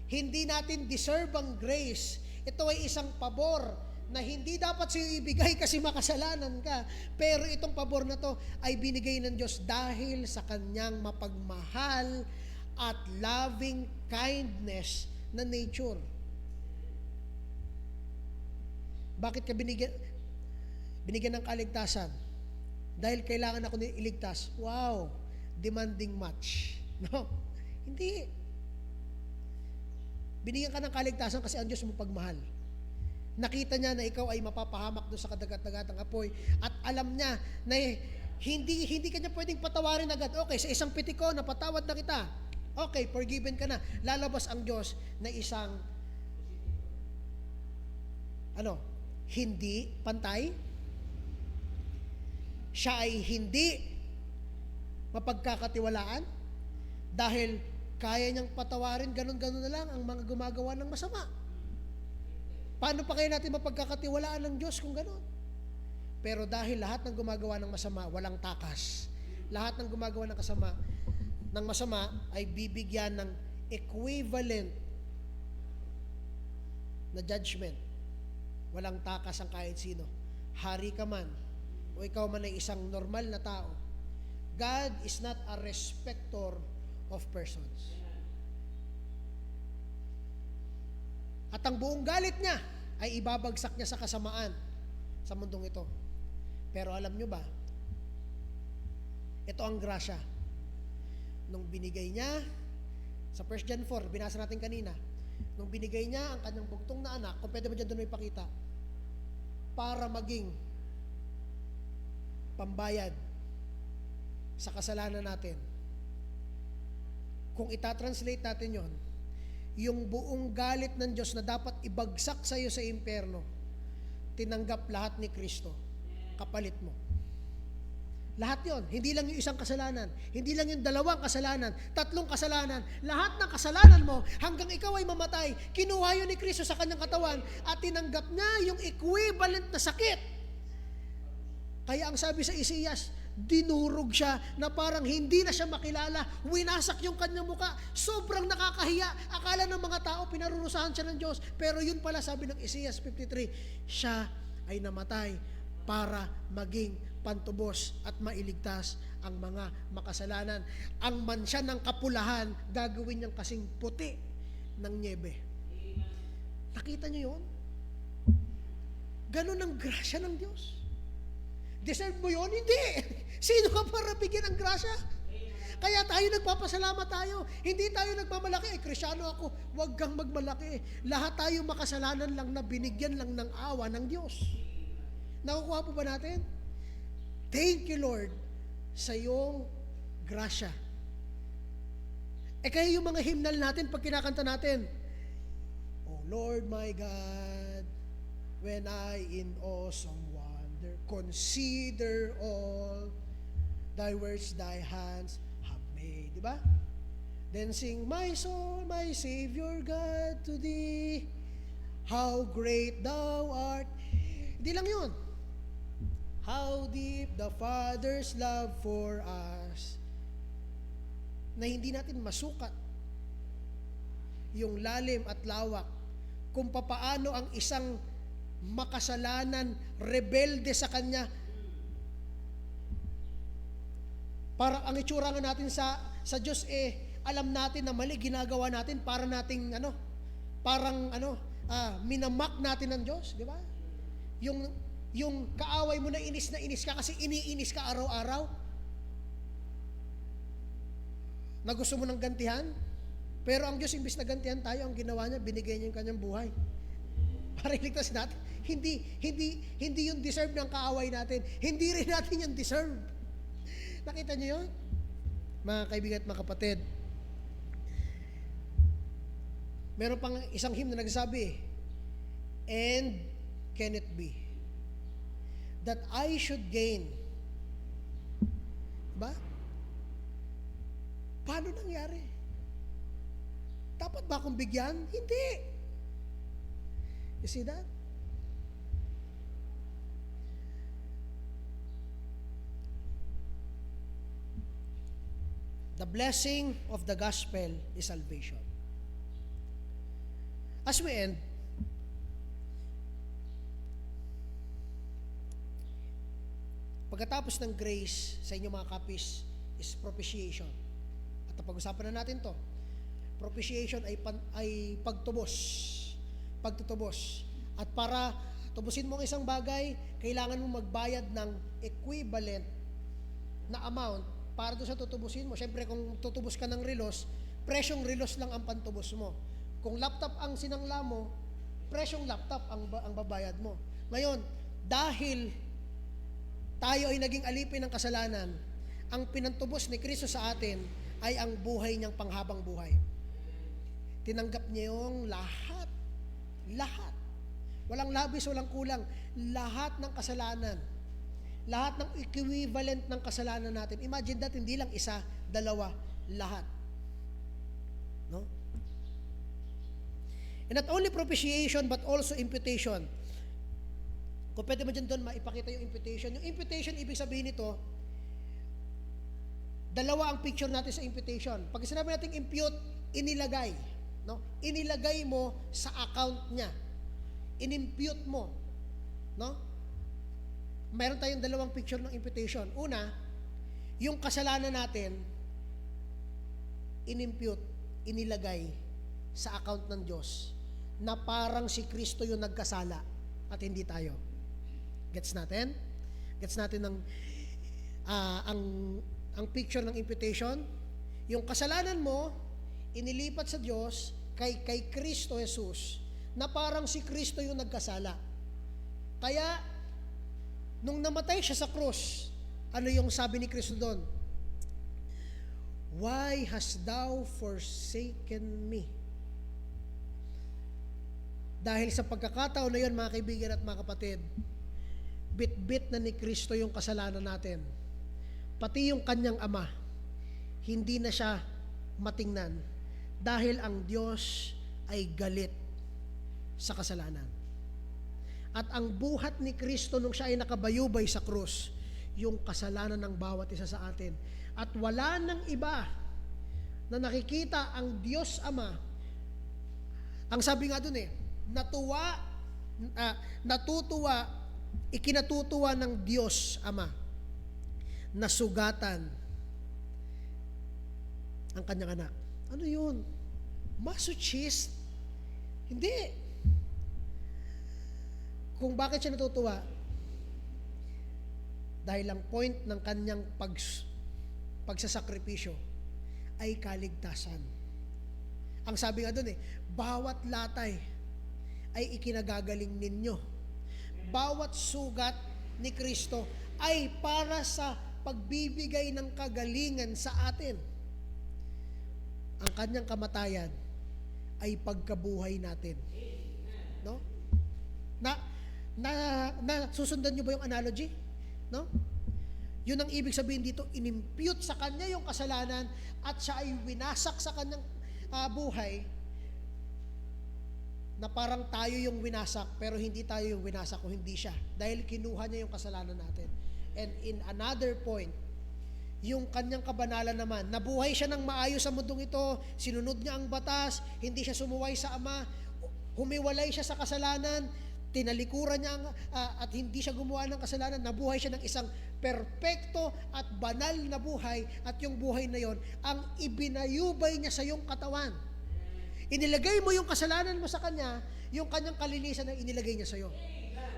hindi natin deserve ang grace. Ito ay isang pabor na hindi dapat sa'yo ibigay kasi makasalanan ka. Pero itong pabor na to ay binigay ng Diyos dahil sa kanyang mapagmahal at loving kindness na nature. Bakit ka binigyan ng kaligtasan? Dahil kailangan ako iligtas. Wow, demanding much. No? Hindi. Binigyan ka ng kaligtasan kasi ang Diyos mo pagmahal. Nakita niya na ikaw ay mapapahamak doon sa kadagat-dagatang apoy at alam niya na hindi ka niya pwedeng patawarin agad. Okay, sa isang pitiko, napatawad na kita. Okay, forgiven ka na. Lalabas ang Diyos na isang hindi pantay. Siya ay hindi mapagkakatiwalaan dahil kaya niyang patawarin ganun-ganun na lang ang mga gumagawa ng masama. Paano pa kaya natin mapagkakatiwalaan ng Diyos kung gano'n? Pero dahil lahat ng gumagawa ng masama, walang takas. Lahat ng gumagawa ng masama ay bibigyan ng equivalent na judgment. Walang takas ang kahit sino. Hari ka man, o ikaw man ay isang normal na tao. God is not a respecter of persons. At ang buong galit niya ay ibabagsak niya sa kasamaan sa mundong ito. Pero alam nyo ba, ito ang grasya. Nung binigay niya Sa 1 John 4, binasa natin kanina, nung binigay niya ang kanyang bugtong na anak, kung pwede mo dyan doon may pakita, para maging pambayad sa kasalanan natin. Kung itatranslate natin yon, yung buong galit ng Diyos na dapat ibagsak sa iyo sa impyerno, tinanggap lahat ni Kristo, kapalit mo. Lahat yon, hindi lang yung isang kasalanan, hindi lang yung dalawang kasalanan, tatlong kasalanan, lahat ng kasalanan mo hanggang ikaw ay mamatay, kinuha yun ni Kristo sa kanyang katawan at tinanggap niya yung equivalent na sakit. Kaya ang sabi sa Isaias, dinurog siya na parang hindi na siya makilala, winasak yung kanyang muka, sobrang nakakahiya. Akala ng mga tao pinarurusahan siya ng Diyos, pero yun pala sabi ng Isaias 53, siya ay namatay para maging pantubos at mailigtas ang mga makasalanan. Ang mansya ng kapulahan, gagawin niyang kasing puti ng nyebe. Nakita niyo yun? Ganon ang grasya ng Diyos. Deserve mo yun? Hindi. Sino ka para bigyan ng grasya? Kaya tayo nagpapasalamat tayo. Hindi tayo nagmamalaki. Kristyano ako, huwag kang magmalaki. Lahat tayo makasalanan lang na binigyan lang ng awa ng Diyos. Nakukuha po ba natin? Thank you, Lord, sa iyong grasya. Kaya yung mga hymnal natin, pag kinakanta natin, Oh Lord my God, when I in awesome wonder consider all thy works thy hands have made. Diba? Then sing, my soul, my Savior God, to thee, how great thou art. Hindi lang yun. How deep the Father's love for us, na hindi natin masukat yung lalim at lawak kung papaano ang isang makasalanan, rebelde sa Kanya. Para ang itsura nga natin sa Diyos, alam natin na mali ginagawa natin para nating minamak natin ng Diyos, di ba? Yung kaaway mo na inis ka kasi iniinis ka araw-araw, na gusto mo ng gantihan, pero ang Diyos imbis na gantihan tayo, ang ginawa niya, binigay niya yung kanyang buhay para iligtas natin. Hindi yung deserve ng kaaway natin, hindi rin natin yung deserve. Nakita niyo yun? Mga kaibigan at mga kapatid, meron pang isang hymn na nagsasabi, and can it be that I should gain? Ba? Paano nangyari? Dapat ba akong bigyan? Hindi. You see that? The blessing of the gospel is salvation. As we end, pagkatapos ng grace sa inyong mga copies is propitiation. At pag-usapan na natin to. Propitiation ay pagtubos. Pagtutubos. At para tubusin mo ang isang bagay, kailangan mo magbayad ng equivalent na amount para doon sa tutubusin mo. Siyempre, kung tutubos ka ng relos, presyong relos lang ang pantubos mo. Kung laptop ang sinangla mo, presyong laptop ang babayad mo. Ngayon, dahil tayo ay naging alipin ng kasalanan, ang pinantubos ni Kristo sa atin ay ang buhay niyang panghabang buhay. Tinanggap niya yung lahat. Lahat. Walang labis, walang kulang. Lahat ng kasalanan. Lahat ng equivalent ng kasalanan natin. Imagine that, hindi lang isa, dalawa, lahat. No? And not only propitiation, but also imputation. Kung pwede mo dyan doon, maipakita yung imputation. Yung imputation, ibig sabihin nito, dalawa ang picture natin sa imputation. Pag sinabi natin impute, inilagay. No? Inilagay mo sa account niya. Inimpute mo. No? Mayroon tayong dalawang picture ng imputation. Una, yung kasalanan natin, inimpute, inilagay sa account ng Diyos na parang si Kristo yung nagkasala at hindi tayo. Gets natin? Gets natin ang picture ng imputation? Yung kasalanan mo, inilipat sa Diyos kay Kristo Jesus, na parang si Kristo yung nagkasala. Kaya, nung namatay siya sa krus, ano yung sabi ni Kristo doon? Why hast thou forsaken me? Dahil sa pagkakataon na yun, mga kaibigan at mga kapatid, bit-bit na ni Kristo yung kasalanan natin. Pati yung kanyang ama, hindi na siya matingnan dahil ang Diyos ay galit sa kasalanan. At ang buhat ni Kristo nung siya ay nakabayubay sa krus, yung kasalanan ng bawat isa sa atin. At wala nang iba na nakikita ang Diyos Ama. Ang sabi nga dun ikinatutuwa ng Diyos Ama na sugatan ang kanyang anak. Ano yun? Masochist? Hindi. Kung bakit siya natutuwa? Dahil ang point ng kanyang pagsasakripisyo ay kaligtasan. Ang sabi nga doon bawat latay ay ikinagagaling ninyo. Bawat sugat ni Kristo ay para sa pagbibigay ng kagalingan sa atin. Ang kanyang kamatayan ay pagkabuhay natin. No? Susundan niyo ba yung analogy? No? Yun ang ibig sabihin dito, inimpute sa kanya yung kasalanan at siya ay winasak sa kanyang buhay na parang tayo yung winasak pero hindi tayo yung winasak kung hindi siya. Dahil kinuha niya yung kasalanan natin. And in another point, yung kanyang kabanalan naman, nabuhay siya ng maayos sa mundong ito, sinunod niya ang batas, hindi siya sumuway sa Ama, humiwalay siya sa kasalanan, tinalikuran niya at hindi siya gumawa ng kasalanan, nabuhay siya ng isang perpekto at banal na buhay, at yung buhay na yon ang ibinayubay niya sa iyong katawan. Inilagay mo yung kasalanan mo sa kanya, yung kanyang kalinisan na inilagay niya sa iyo.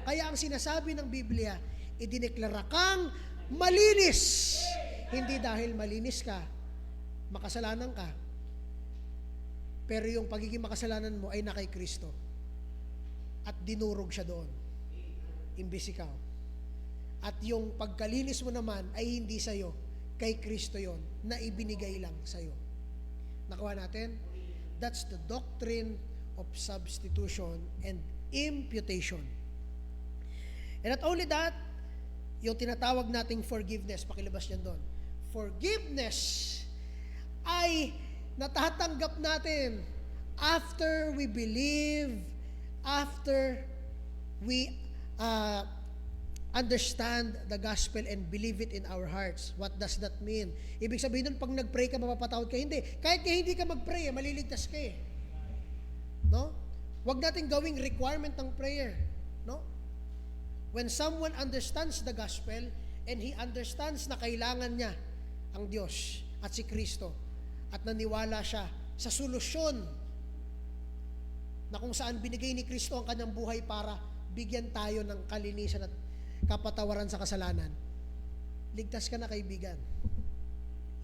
Kaya ang sinasabi ng Biblia, idineklara kang malinis. Hindi dahil malinis ka, makasalanan ka, pero yung pagiging makasalanan mo ay na kay Kristo. At dinurog siya doon. Imbis ikaw. At yung pagkalinis mo naman ay hindi sa'yo, kay Kristo yon na ibinigay lang sa'yo. Nakuha natin? That's the doctrine of substitution and imputation. And not only that, yung tinatawag nating forgiveness, pakilabas yan doon. Forgiveness ay natatanggap natin after we believe, after we understand the gospel and believe it in our hearts. What does that mean? Ibig sabihin nun, pag nag-pray ka, mapapatawad ka. Hindi. Kahit hindi ka mag-pray, maliligtas ka eh. No? Huwag natin gawing requirement ng prayer. No? When someone understands the gospel and he understands na kailangan niya ang Diyos at si Kristo at naniwala siya sa solusyon na kung saan binigay ni Kristo ang kanyang buhay para bigyan tayo ng kalinisan at kapatawaran sa kasalanan, ligtas ka na, kaibigan.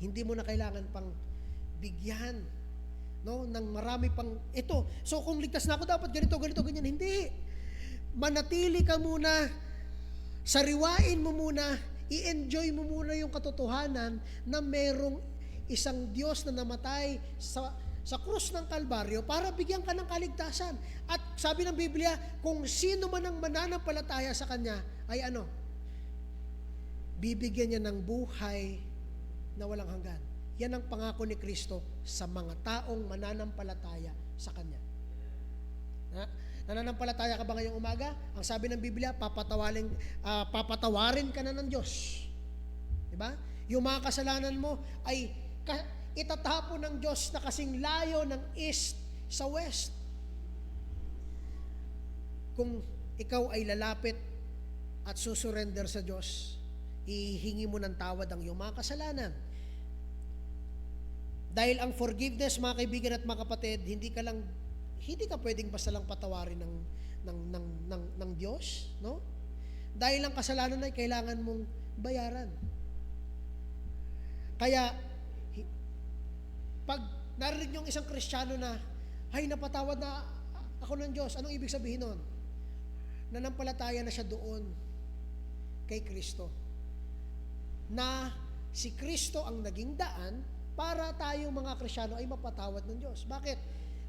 Hindi mo na kailangan pang bigyan ng marami pang ito. So kung ligtas na ako, dapat ganito, ganyan. Hindi. Manatili ka muna, sariwain mo muna, i-enjoy mo muna yung katotohanan na merong isang Diyos na namatay sa krus ng Kalbaryo para bigyan ka ng kaligtasan. At sabi ng Biblia, kung sino man ang mananampalataya sa Kanya, ay bibigyan niya ng buhay na walang hanggan. Yan ang pangako ni Kristo sa mga taong mananampalataya sa Kanya. Nananampalataya ka ba ngayong umaga? Ang sabi ng Biblia, papatawarin ka na ng Diyos. Diba? Yung mga kasalanan mo ay itatapon ng Diyos na kasing layo ng east sa west. Kung ikaw ay lalapit at susurrender sa Diyos, ihingi mo ng tawad ang iyong mga kasalanan. Dahil ang forgiveness, mga kaibigan at mga kapatid, hindi ka pwedeng basta lang patawarin ng Diyos, no? Dahil ang kasalanan ay kailangan mong bayaran. Kaya pag narinig yung isang Kristiyano na, ay, napatawad na ako ng Diyos. Anong ibig sabihin nun? Nanampalataya na siya doon kay Kristo. Na si Kristo ang naging daan para tayong mga Kristiyano ay mapatawad ng Diyos. Bakit?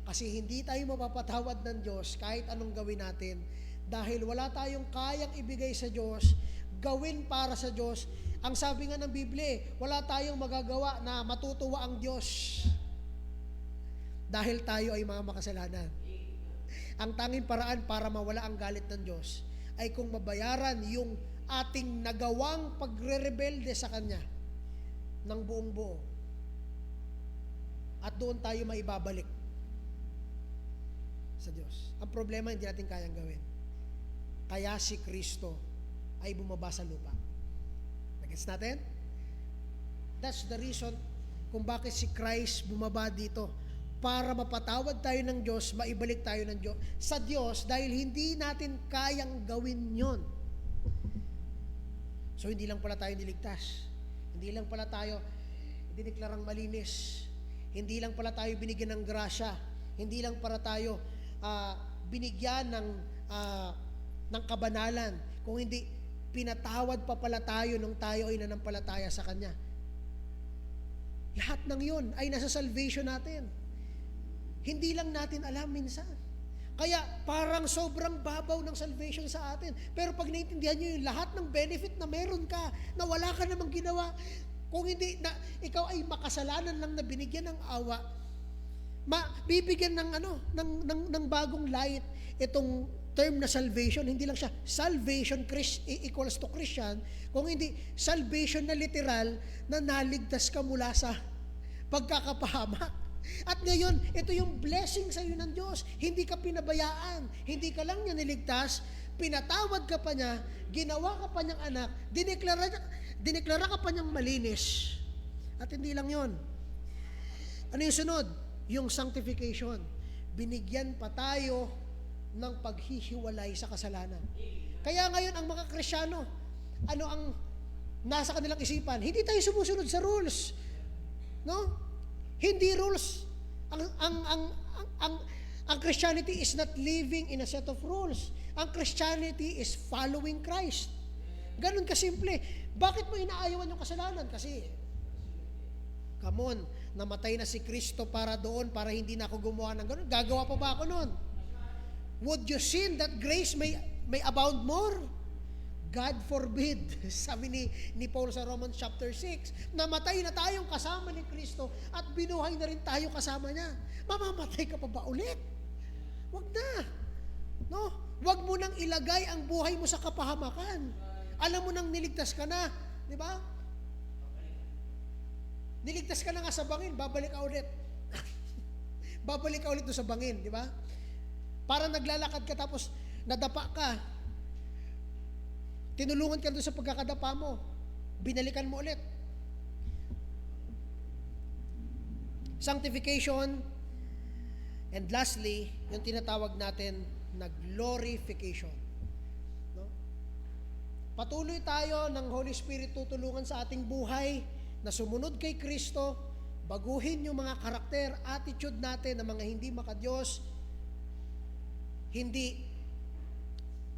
Kasi hindi tayo mapapatawad ng Diyos kahit anong gawin natin. Dahil wala tayong kayang ibigay sa Diyos, gawin para sa Diyos. Ang sabi nga ng Biblia, wala tayong magagawa na matutuwa ang Diyos. Dahil tayo ay mga makasalanan. Ang tanging paraan para mawala ang galit ng Diyos ay kung mabayaran yung ating nagawang pagre-rebelde sa Kanya ng buong buo. At doon tayo maibabalik sa Diyos. Ang problema, hindi natin kayang gawin. Kaya si Kristo ay bumaba sa lupa. Nagets natin? That's the reason kung bakit si Christ bumaba dito. Para mapatawad tayo ng Diyos, maibalik tayo ng Diyos sa Diyos dahil hindi natin kayang gawin yon. So hindi lang pala tayo niligtas. Hindi lang pala tayo diniklarang malinis. Hindi lang pala tayo binigyan ng grasya. Hindi lang pala tayo binigyan ng kabanalan. Kung hindi, pinatawad pa pala tayo nung tayo ay nanampalataya sa Kanya. Lahat ng yun ay nasa salvation natin. Hindi lang natin alam minsan. Kaya parang sobrang babaw ng salvation sa atin. Pero pag naintindihan nyo yung lahat ng benefit na meron ka, na wala ka namang ginawa, kung hindi na ikaw ay makasalanan lang na binigyan ng awa, bibigyan ng bagong light itong term na salvation. Hindi lang siya salvation equals to Christian, kung hindi salvation na literal na naligtas ka mula sa pagkakapahamak. At ngayon, ito yung blessing sa iyo ng Diyos. Hindi ka pinabayaan. Hindi ka lang niya niligtas, pinatawad ka pa niya, ginawa ka pa niyang anak, dineklara ka pa niyang malinis. At hindi lang yon. Ano yung sunod? Yung sanctification. Binigyan pa tayo ng paghihiwalay sa kasalanan. Kaya ngayon, ang mga Kristiyano, ano ang nasa kanilang isipan? Hindi tayo sumusunod sa rules. No? Hindi rules. Ang Christianity is not living in a set of rules. Ang Christianity is following Christ. Ganun kasimple. Bakit mo inaayawan yung kasalanan? Kasi, come on, namatay na si Kristo para doon, para hindi na ako gumawa ng ganun. Gagawa pa ba ako noon? Would you sin that grace may abound more? God forbid. Sabi ni Paul sa Romans chapter 6, namatay na tayong kasama ni Kristo at binuhay na rin tayo kasama niya. Mamamatay ka pa ba ulit? Wag na. No? Wag mo nang ilagay ang buhay mo sa kapahamakan. Alam mo nang niligtas ka na, di ba? Niligtas ka na nga sa bangin, babalik ka ulit. Babalik ka ulit doon sa bangin, di ba? Para naglalakad ka tapos nadapa ka. Tinulungan ka doon sa pagkakadapa mo. Binalikan mo ulit. Sanctification. And lastly, yung tinatawag natin na glorification. No? Patuloy tayo ng Holy Spirit tutulungan sa ating buhay na sumunod kay Kristo, baguhin yung mga karakter, attitude natin ng mga hindi makadiyos, hindi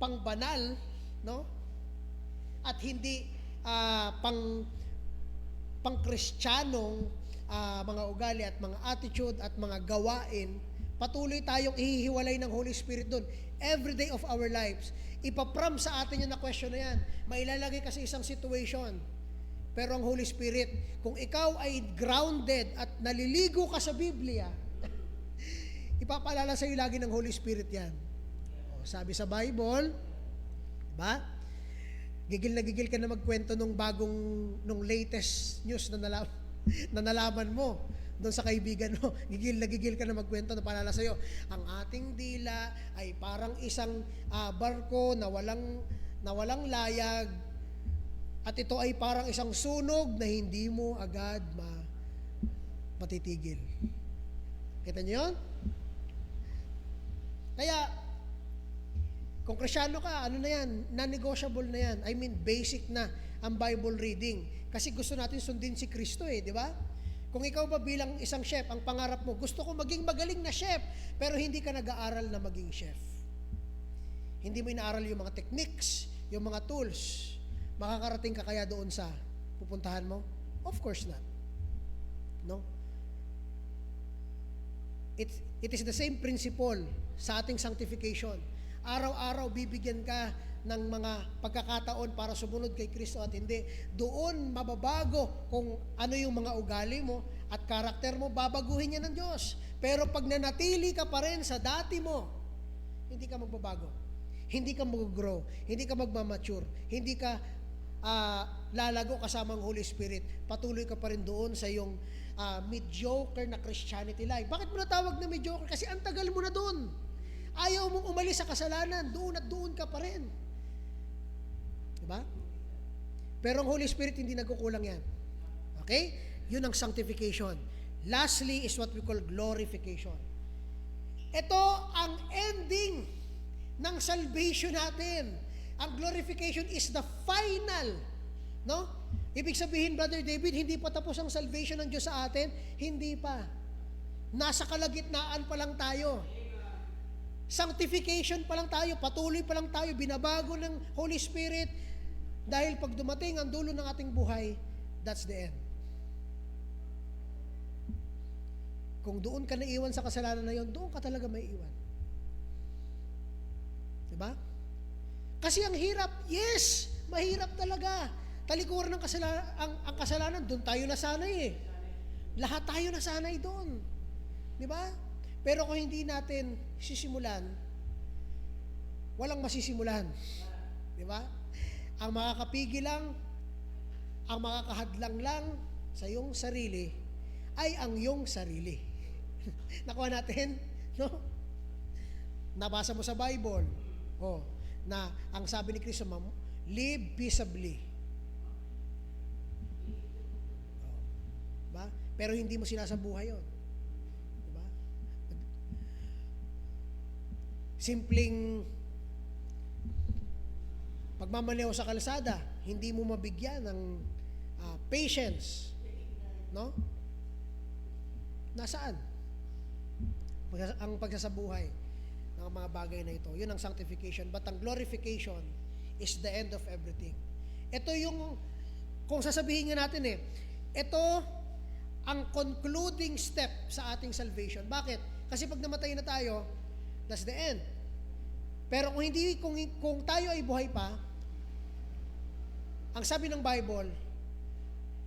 pangbanal, no? At hindi pang-kristyanong mga ugali at mga attitude at mga gawain. Patuloy tayong ihihiwalay ng Holy Spirit doon every day of our lives. Ipapram sa atin yung na question na yan. Mailalagay kasi isang situation. Pero ang Holy Spirit, kung ikaw ay grounded at naliligo ka sa Biblia, ipapaalala sa iyo lagi ng Holy Spirit yan. Sabi sa Bible, ba? Gigil ka na magkwento nung latest news na nalaman mo doon sa kaibigan mo. Gigil ka na magkwento na paalala sa'yo. Ang ating dila ay parang isang barko na walang layag at ito ay parang isang sunog na hindi mo agad matitigil. Kita niyo yun? Kaya, kung Kristiyano ka, ano na yan? Non-negotiable na yan. I mean, basic na ang Bible reading. Kasi gusto natin sundin si Kristo di ba? Kung ikaw ba bilang isang chef, ang pangarap mo, gusto ko maging magaling na chef, pero hindi ka nag-aaral na maging chef. Hindi mo inaaral yung mga techniques, yung mga tools, makakarating ka kaya doon sa pupuntahan mo? Of course not. No? It is the same principle sa ating sanctification. Araw-araw bibigyan ka ng mga pagkakataon para sumunod kay Kristo at hindi. Doon mababago kung ano yung mga ugali mo at karakter mo, babaguhin niya ng Diyos. Pero pag nanatili ka pa rin sa dati mo, hindi ka magbabago. Hindi ka mag-grow. Hindi ka magmamature. Hindi ka lalago kasama ang Holy Spirit. Patuloy ka pa rin doon sa iyong mediocre na Christianity life. Bakit mo natawag na mediocre? Kasi ang tagal mo na doon. Ayaw mong umalis sa kasalanan. Doon at doon ka pa rin. Diba? Pero ang Holy Spirit hindi nagkukulang yan. Okay? Yun ang sanctification. Lastly is what we call glorification. Ito ang ending ng salvation natin. Ang glorification is the final. No? Ibig sabihin, Brother David, hindi pa tapos ang salvation ng Diyos sa atin? Hindi pa. Nasa kalagitnaan pa lang tayo. Sanctification pa lang tayo, patuloy pa lang tayo, binabago ng Holy Spirit. Dahil pag dumating ang dulo ng ating buhay, that's the end. Kung doon ka naiwan sa kasalanan na yun, doon ka talaga may iwan. Diba? Kasi ang hirap, yes, mahirap talaga. Talikuran ng kasalanan, ang kasalanan, doon tayo nasanay eh. Lahat tayo nasanay doon. Diba? Pero kung hindi natin sisimulan, walang masisimulan. Diba? Ang makakapigil lang, ang makakahadlang lang sa iyong sarili, ay ang iyong sarili. Nakuha natin? No? Nabasa mo sa Bible, na ang sabi ni Kristo, live peaceably. Diba? Pero hindi mo sinasabuhay yun. Diba? Simpleng pagmamaneho sa kalsada, hindi mo mabigyan ng patience. No? Nasaan? Ang pagsasabuhay ng mga bagay na ito. Yun ang sanctification. But ang glorification is the end of everything. Ito yung, kung sasabihin nga natin ito ang concluding step sa ating salvation. Bakit? Kasi pag namatay na tayo, that's the end. Pero kung tayo ay buhay pa, ang sabi ng Bible,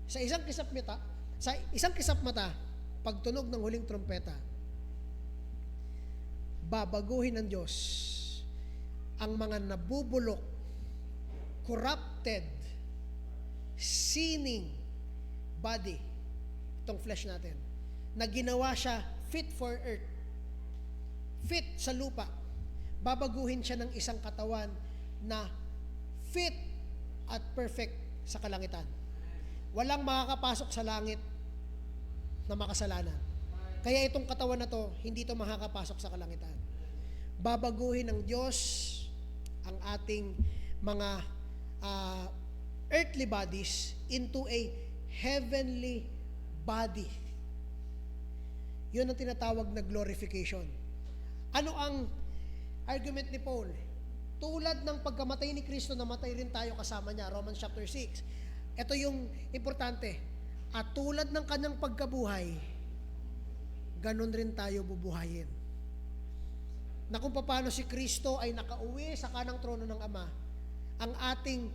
sa isang kisap mata, pagtunog ng huling trompeta, babaguhin ng Diyos ang mga nabubulok, corrupted, sinning body, itong flesh natin, na ginawa siya fit for earth, fit sa lupa. Babaguhin siya ng isang katawan na fit at perfect sa kalangitan. Walang makakapasok sa langit na makasalanan. Kaya itong katawan na to, hindi to makakapasok sa kalangitan. Babaguhin ng Diyos ang ating mga earthly bodies into a heavenly body. Yun ang tinatawag na glorification. Ano ang argument ni Paul? Tulad ng pagkamatay ni Kristo, namatay rin tayo kasama niya. Romans chapter 6. Ito yung importante. At tulad ng kanyang pagkabuhay, ganon rin tayo bubuhayin. Na kung paano si Kristo ay nakauwi sa kanang trono ng Ama, ang ating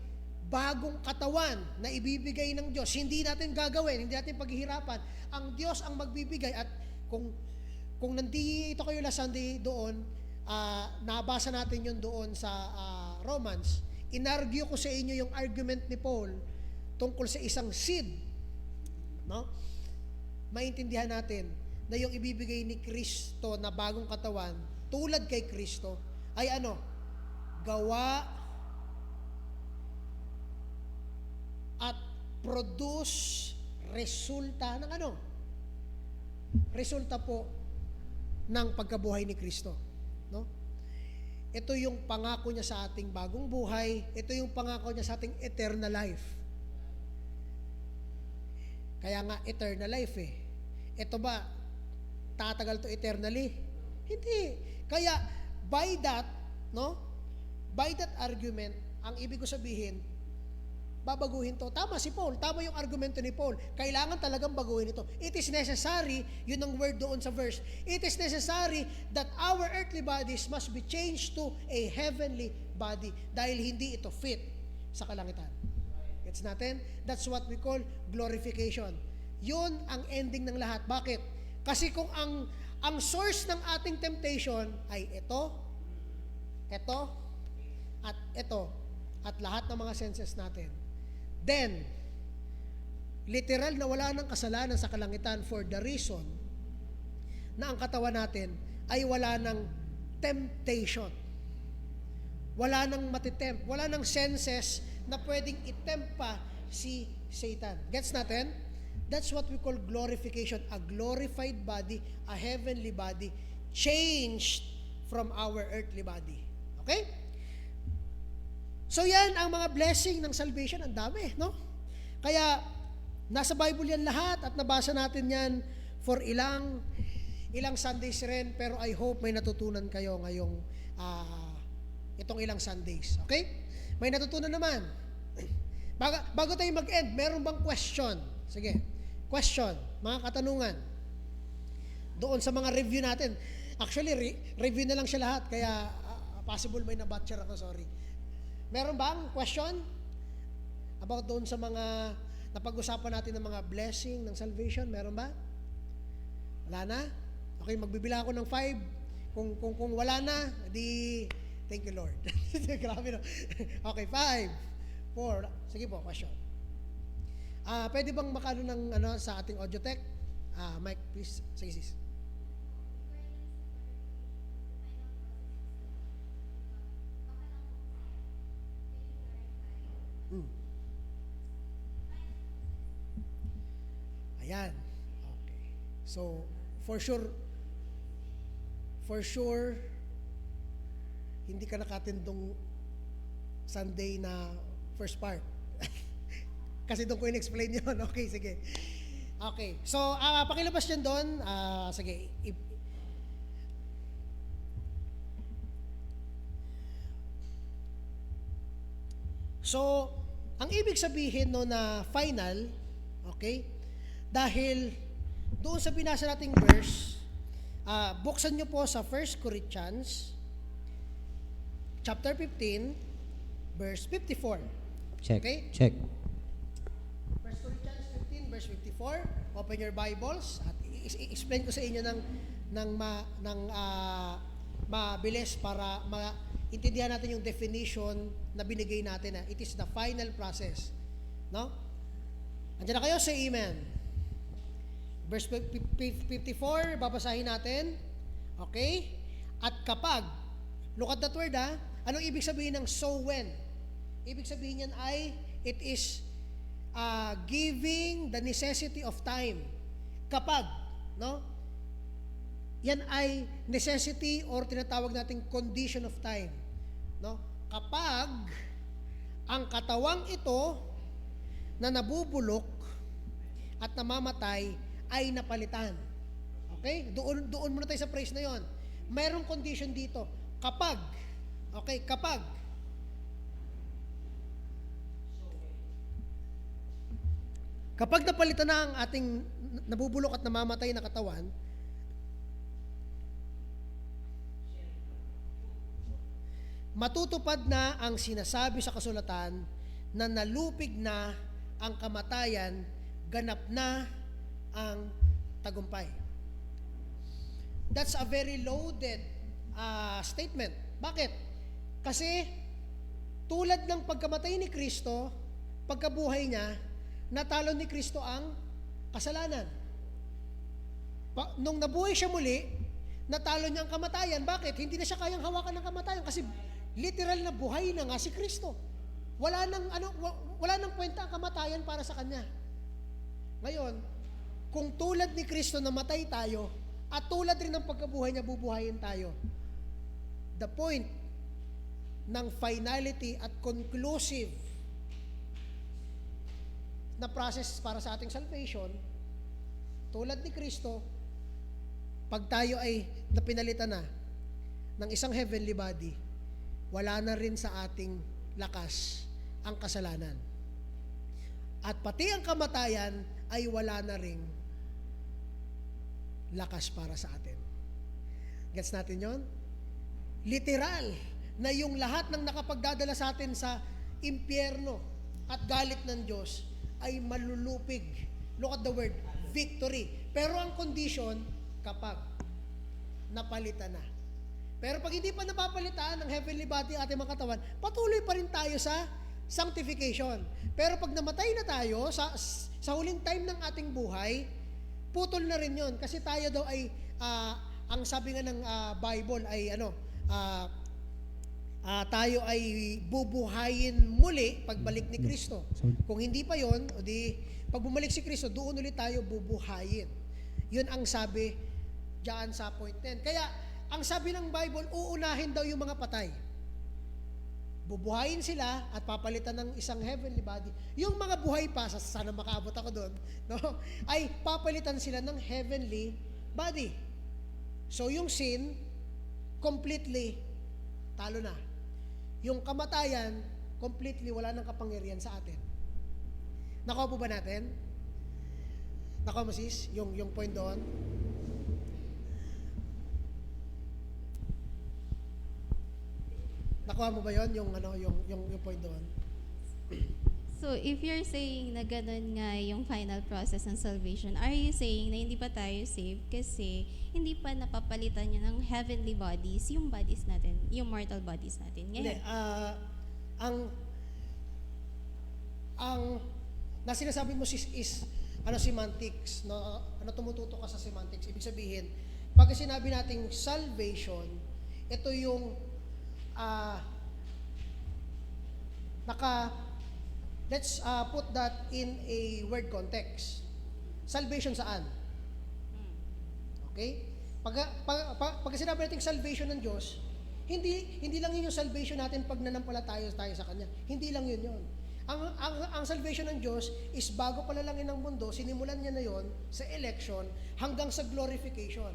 bagong katawan na ibibigay ng Diyos, hindi natin gagawin, hindi natin paghihirapan. Ang Diyos ang magbibigay. At kung nandito kayo last Sunday doon, nabasa natin yun doon sa Romans, inargue ko sa inyo yung argument ni Paul tungkol sa isang seed. No? Maintindihan natin na yung ibibigay ni Kristo na bagong katawan, tulad kay Kristo, ay ano? Gawa at produce resulta ng ano? Resulta po ng pagkabuhay ni Kristo. No? Ito yung pangako niya sa ating bagong buhay. Ito yung pangako niya sa ating eternal life. Kaya nga, eternal life eh. Ito ba, tatagal to eternally? Hindi. Kaya, by that, no? By that argument, ang ibig ko sabihin, babaguhin to. Tama si Paul. Tama yung argumento ni Paul. Kailangan talagang baguhin ito. It is necessary, yun ang word doon sa verse, it is necessary that our earthly bodies must be changed to a heavenly body dahil hindi ito fit sa kalangitan. Gets natin? That's what we call glorification. Yun ang ending ng lahat. Bakit? Kasi kung ang source ng ating temptation ay ito, at lahat ng mga senses natin, then, literal na wala ng kasalanan sa kalangitan for the reason na ang katawan natin ay wala ng temptation. Wala nang matitempt. Wala nang senses na pwedeng itempt pa si Satan. Gets natin? That's what we call glorification. A glorified body, a heavenly body, changed from our earthly body. Okay? So yan ang mga blessing ng salvation. Ang dami, no? Kaya, nasa Bible yan lahat at nabasa natin yan for ilang Sundays rin. Pero I hope may natutunan kayo ngayong itong ilang Sundays. Okay? May natutunan naman. Bago tayo mag-end, meron bang question? Sige. Question. Mga katanungan. Doon sa mga review natin. Actually, review na lang siya lahat. Kaya, possible may nabatcher ako, sorry. Meron bang question? About doon sa mga napag-usapan natin ng mga blessing ng salvation? Meron ba? Wala na? Okay, magbibila ako ng 5. Kung wala na, di thank you Lord. Grabe no. Okay, 5, 4. Sige po, question. Pwede bang makano ng sa ating audio tech? Mike, please. Sige, sis. Ayan. Okay. So, for sure, hindi ka nakatindong Sunday na first part. Kasi doon ko in-explain yun. Okay, sige. Okay. So, pakilabas yan doon. Sige. So, ang ibig sabihin no na final, okay, dahil doon sa binasa nating verse, buksan nyo po sa 1 Corinthians chapter 15, verse 54. Check. Okay? Check. 1 Corinthians 15, verse 54. Open your Bibles at explain ko sa inyo ng mabilis para maintindihan natin yung definition na binigay natin na it is the final process. No? Andiyan na kayo? Say amen. Verse 54, babasahin natin. Okay? At kapag, look at that word anong ibig sabihin ng so when? Ibig sabihin yan ay, it is giving the necessity of time. Kapag, no? Yan ay necessity or tinatawag nating condition of time. No? Kapag ang katawang ito na nabubulok at namamatay ay napalitan. Okay? Doon muna tayo sa phrase na yon. Mayroong condition dito. Kapag, okay, kapag napalitan na ang ating nabubulok at namamatay na katawan, matutupad na ang sinasabi sa kasulatan na nalupig na ang kamatayan, ganap na ang tagumpay. That's a very loaded statement. Bakit? Kasi tulad ng pagkamatay ni Kristo, pagkabuhay niya, natalo ni Kristo ang kasalanan. Nung nabuhay siya muli, natalo niya ang kamatayan. Bakit? Hindi na siya kayang hawakan ng kamatayan kasi literal na buhay na nga si Kristo. Wala nang kwenta ang kamatayan para sa kanya. Ngayon, kung tulad ni Kristo namatay tayo at tulad rin ng pagkabuhay niya bubuhayin tayo, the point ng finality at conclusive na process para sa ating salvation, tulad ni Kristo, pag tayo ay napinalitan na ng isang heavenly body, wala na rin sa ating lakas ang kasalanan. At pati ang kamatayan ay wala na ring lakas para sa atin. Gets natin yon? Literal na yung lahat ng nakapagdadala sa atin sa impyerno at galit ng Diyos ay malulupig. Look at the word, victory. Pero ang condition, kapag napalitan na. Pero pag hindi pa napapalitan ng heavenly body ating mga katawan, patuloy pa rin tayo sa sanctification. Pero pag namatay na tayo, sa huling time ng ating buhay, putol na rin yon. Kasi tayo daw ay, ang sabi nga ng Bible ay tayo ay bubuhayin muli pagbalik ni Kristo. Kung hindi pa yon, o di, pag bumalik si Kristo, doon ulit tayo bubuhayin. Yun ang sabi diyan sa point 10. Kaya, ang sabi ng Bible, uunahin daw yung mga patay. Bubuhayin sila at papalitan ng isang heavenly body. Yung mga buhay pa, sana makaabot ako doon, no? Ay papalitan sila ng heavenly body. So yung sin, completely talo na. Yung kamatayan, completely wala nang kapangyarihan sa atin. Nakuha po ba natin? Nakuha mo sis? Yung point doon? Nakuha mo ba yon yung point doon? So, if you're saying na ganun nga yung final process ng salvation, are you saying na hindi pa tayo saved kasi hindi pa napapalitan yun ng heavenly bodies, yung bodies natin, yung mortal bodies natin? Hindi. Ang na sinasabi mo is semantics, no? Tumututo ka sa semantics. Ibig sabihin, pag sinabi nating salvation, ito yung let's put that in a word context. Salvation saan? Okay? Pag sinabi natin salvation ng Diyos, hindi lang yun yung salvation natin pag nanampalataya tayo sa Kanya. Hindi lang yun yun. Ang salvation ng Diyos is bago palalangin ng mundo, sinimulan niya na yon sa election hanggang sa glorification.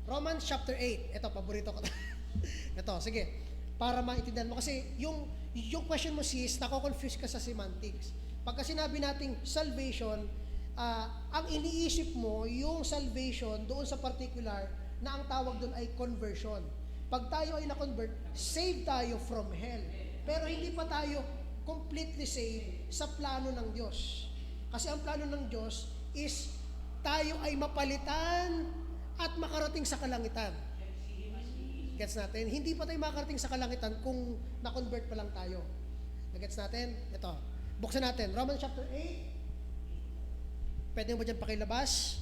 Romans chapter 8. Ito, paborito ko. Ito, sige. Para maintindihan mo. Kasi yung question mo sis, nako-confuse ka sa semantics. Pagka sinabi nating salvation, ang iniisip mo, yung salvation doon sa particular, na ang tawag doon ay conversion. Pag tayo ay na-convert, save tayo from hell. Pero hindi pa tayo completely saved sa plano ng Diyos. Kasi ang plano ng Diyos is tayo ay mapalitan at makarating sa kalangitan. Gets natin? Hindi pa tayo makarating sa kalangitan kung na-convert pa lang tayo. Gets natin? Ito. Buksan natin. Romans chapter 8. Pwede mo ba dyan pakilabas?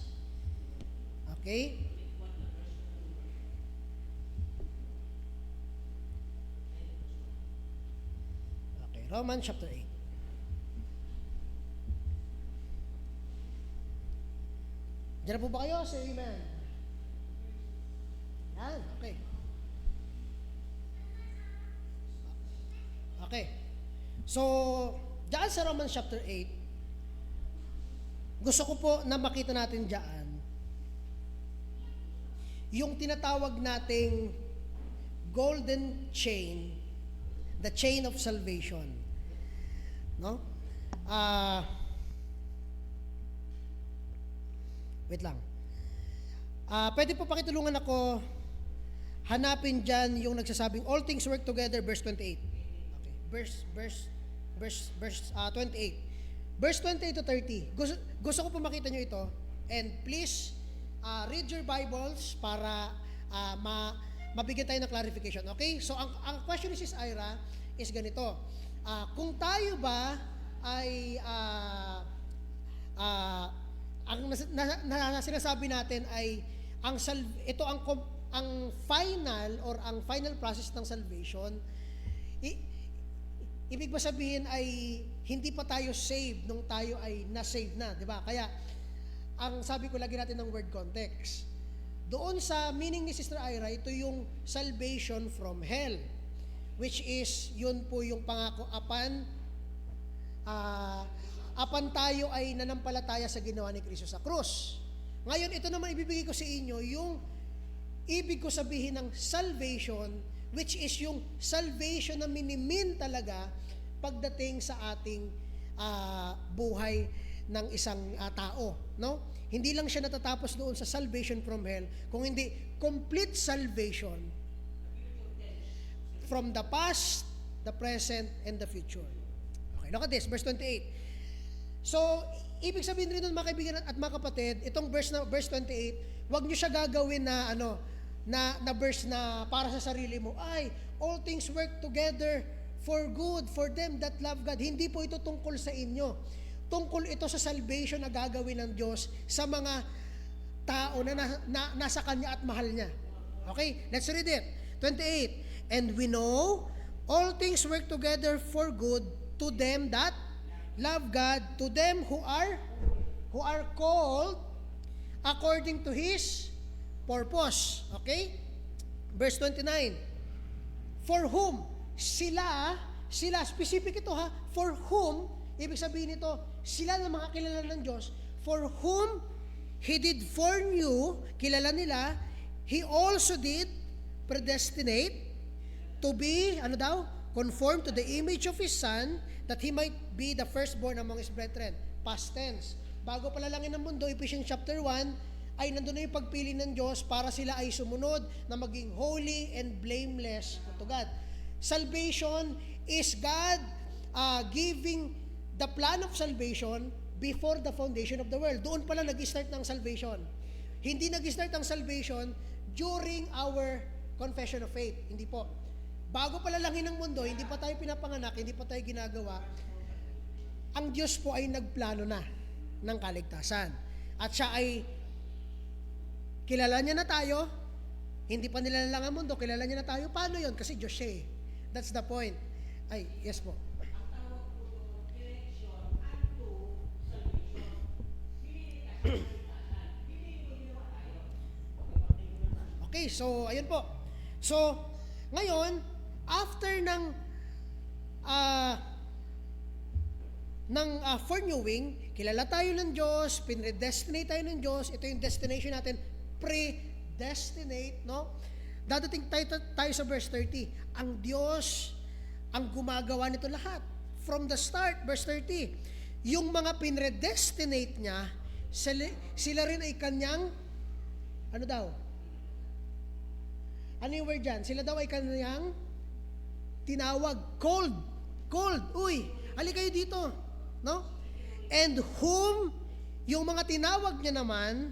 Okay. Okay. Romans chapter 8. Diyan na po ba kayo? Say amen. Yan. Okay. Okay. So, dyan sa Romans chapter 8, gusto ko po na makita natin dyan yung tinatawag nating golden chain, the chain of salvation. No? Wait lang. Pwede po pakitulungan ako hanapin dyan yung nagsasabing all things work together, verse 28. Verse 28. Verse 28 to 30. Gusto ko po makita nyo ito. And please, read your Bibles para mabigyan tayo ng clarification. Okay? So, ang question ni Sis Ira is ganito. Kung tayo ba ay ang sinasabi natin ay ito ang final or ang final process ng salvation, ibig ba sabihin ay hindi pa tayo saved nung tayo ay na-saved na, di ba? Kaya, ang sabi ko lagi natin ng word context. Doon sa meaning ni Sister Ira, ito yung salvation from hell, which is, yun po yung pangako apan tayo ay nanampalataya sa ginawa ni Kristo sa krus. Ngayon, ito naman ibibigay ko sa inyo yung ibig ko sabihin ng salvation, which is yung salvation na minimin talaga pagdating sa ating buhay ng isang tao, no? Hindi lang siya natatapos doon sa salvation from hell, kung hindi complete salvation from the past, the present, and the future. Okay, look at this, verse 28. So, ibig sabihin rin nun mga kaibigan at mga kapatid, itong verse 28, wag nyo siya gagawin na na verse na para sa sarili mo. Ay, all things work together for good for them that love God. Hindi po ito tungkol sa inyo. Tungkol ito sa salvation na gagawin ng Diyos sa mga tao na nasa Kanya at mahal Niya. Okay, let's read it. 28. And we know all things work together for good to them that love God, to them who are called according to His purpose. Okay? Verse 29. For whom? Sila, specific ito ha, for whom, ibig sabihin nito, sila na mga kilala ng Diyos, for whom He did foreknew, kilala nila, He also did predestinate to be, conformed to the image of His Son, that He might be the firstborn among His brethren. Past tense. Bago palalangin ng mundo, Ephesians chapter 1, ay nandun na yung pagpili ng Diyos para sila ay sumunod na maging holy and blameless to God. Salvation is God giving the plan of salvation before the foundation of the world. Doon pala nag-start ng salvation. Hindi nag-start ang salvation during our confession of faith. Hindi po. Bago palalangin ng mundo, hindi pa tayo pinapanganak, hindi pa tayo ginagawa, ang Diyos po ay nagplano na ng kaligtasan. At siya ay kilala niya na tayo, hindi pa nila lang ang mundo, kilala niya na tayo. Paano yun? Kasi Diyos siya eh. That's the point. Ay, yes po. Okay, so ayun po. So, ngayon, after ng foreknowing, kilala tayo ng Diyos, pinredestinate tayo ng Diyos, ito yung destination natin, predestinate, no? Dadating tayo sa verse 30. Ang Diyos ang gumagawa nito lahat. From the start, verse 30, yung mga pinredestinate niya, sila rin ay kanyang, ano daw? Ano yung word dyan? Sila daw ay kanyang tinawag, called. Uy, hali kayo dito. No? And whom, yung mga tinawag niya naman,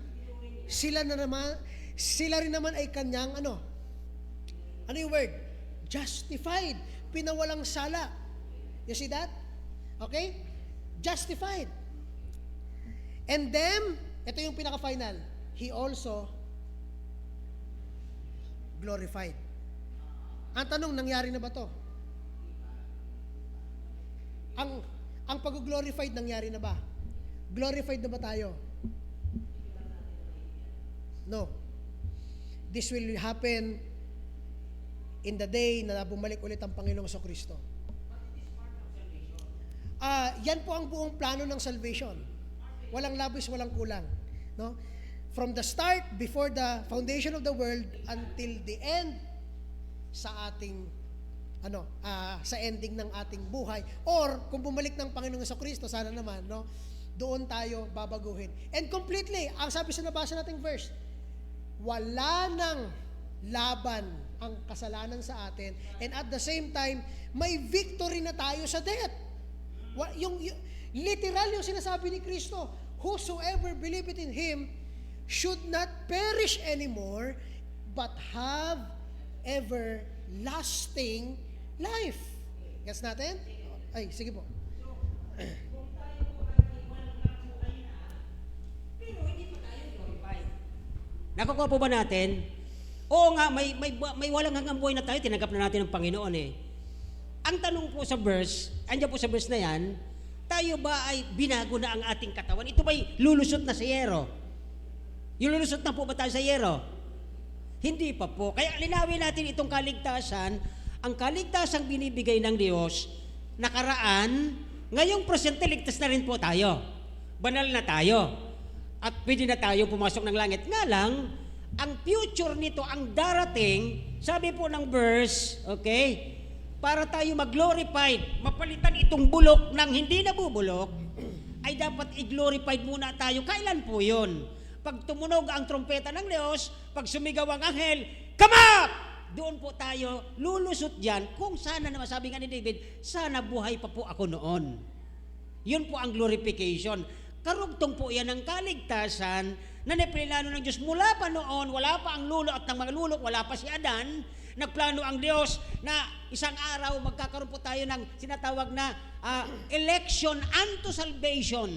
sila rin naman ay kanyang, ano yung word? Justified. Pinawalang sala. You see that? Okay? Justified. And then, ito yung pinaka-final. He also glorified. Ang tanong, nangyari na ba to? Ang pag-glorified, nangyari na ba? Glorified na ba tayo? No. This will happen in the day na bumalik ulit ang Panginoong Jesucristo. Yan po ang buong plano ng salvation. Walang labis, walang kulang. No? From the start, before the foundation of the world, until the end, sa ating sa ending ng ating buhay, or kung bumalik ng Panginoong Jesucristo, sana naman, no, doon tayo babaguhin. And completely, ang sabi sa nabasa nating verse, wala nang laban ang kasalanan sa atin, and at the same time, may victory na tayo sa death. Literal yung sinasabi ni Kristo, whosoever believeth in Him should not perish anymore, but have everlasting life. Gets natin? Ay, sige po. Nakukuha po ba natin? Oo nga, may walang hanggang buhay na tayo, tinanggap na natin ng Panginoon eh. Ang tanong po sa verse, andyan po sa verse na yan, tayo ba ay binago na ang ating katawan? Ito ba'y lulusot na sa yero? Yung lulusot na po ba tayo sa yero? Hindi pa po. Kaya linawin natin itong kaligtasan. Ang kaligtasang binibigay ng Diyos, nakaraan, ngayong presente, ligtas na rin po tayo. Banal na tayo. At pwede na tayo pumasok ng langit. Nga lang, ang future nito, ang darating, sabi po ng verse, okay, para tayo mag-glorified, mapalitan itong bulok ng hindi nabubulok, ay dapat i-glorified muna tayo. Kailan po yun? Pag tumunog ang trompeta ng Diyos, pag sumigaw ang anghel, come up! Doon po tayo lulusot dyan. Kung sana naman, sabi nga ni David, sana buhay pa po ako noon. Yun po ang glorification. Karugtong po yan ng kaligtasan na nipilano ng Diyos. Mula pa noon, wala pa ang lulo at ng mga lulok, wala pa si Adan, nagplano ang Diyos na isang araw magkakaroon po tayo ng sinatawag na election unto salvation.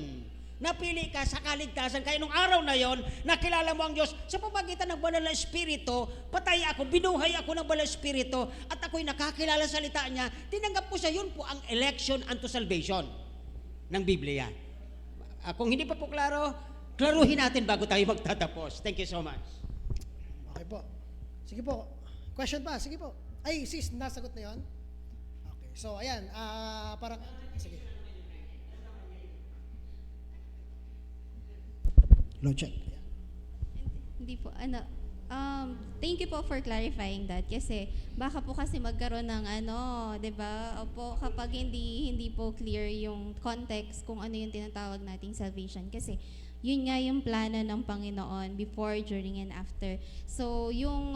Napili ka sa kaligtasan. Kaya nung araw na yon, nakilala mo ang Diyos sa pamagitan ng banal na Espiritu. Patay ako, binuhay ako ng banal na Espiritu, at ako'y nakakilala sa salita niya. Tinanggap ko siya. Yun po ang election unto salvation ng Biblia. Kung hindi pa po klaro, klaruhin natin bago tayo magtatapos. Thank you so much. Okay po. Sige po. Question pa? Sige po. Ay, sis, nasagot na yon? Okay. So, ayan. Parang, sige. Low check. Hindi po, thank you po for clarifying that kasi baka po kasi magkaroon ng 'di ba? Opo, kapag hindi po clear yung context kung ano yung tinatawag nating salvation kasi yun nga yung plano ng Panginoon before, during, and after. So, yung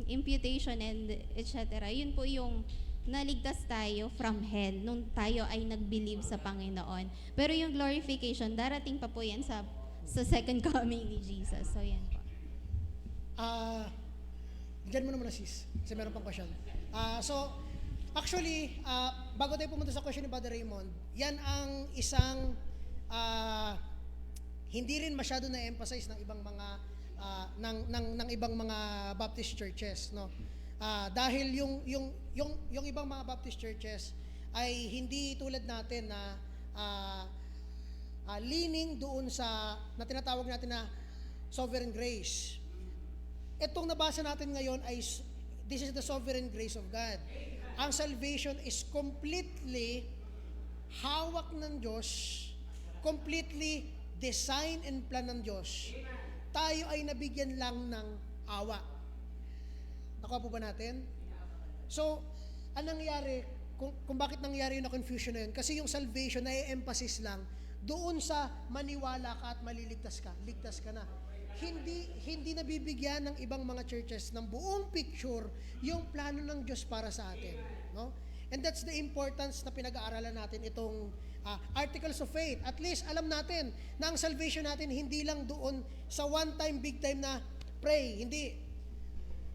imputation and etc., yun po yung naligtas tayo from hell nung tayo ay nag-believe sa Panginoon. Pero yung glorification, darating pa po yan sa second coming ni Jesus. So, yan po. Diyan mo naman na sis, kasi meron pang question. So, actually, bago tayo pumunta sa question ni Brother Raymond, yan ang isang hindi rin masyado na-emphasize ng ibang mga ng ibang mga Baptist churches, no? Dahil yung ibang mga Baptist churches ay hindi tulad natin na leaning doon sa na tinatawag natin na sovereign grace. Itong nabasa natin ngayon ay this is the sovereign grace of God. Ang salvation is completely hawak ng Diyos, completely design and plan ng Diyos. Tayo ay nabigyan lang ng awa. Nakuha po ba natin? So, anong nangyari? Kung bakit nangyari yung na-confusion na yun? Kasi yung salvation na i-emphasis lang doon sa maniwala ka at maliligtas ka. Ligtas ka na. Hindi nabibigyan ng ibang mga churches ng buong picture yung plano ng Diyos para sa atin. No? And that's the importance na pinag-aaralan natin itong articles of faith. At least alam natin na ang salvation natin hindi lang doon sa one time, big time na pray. Hindi.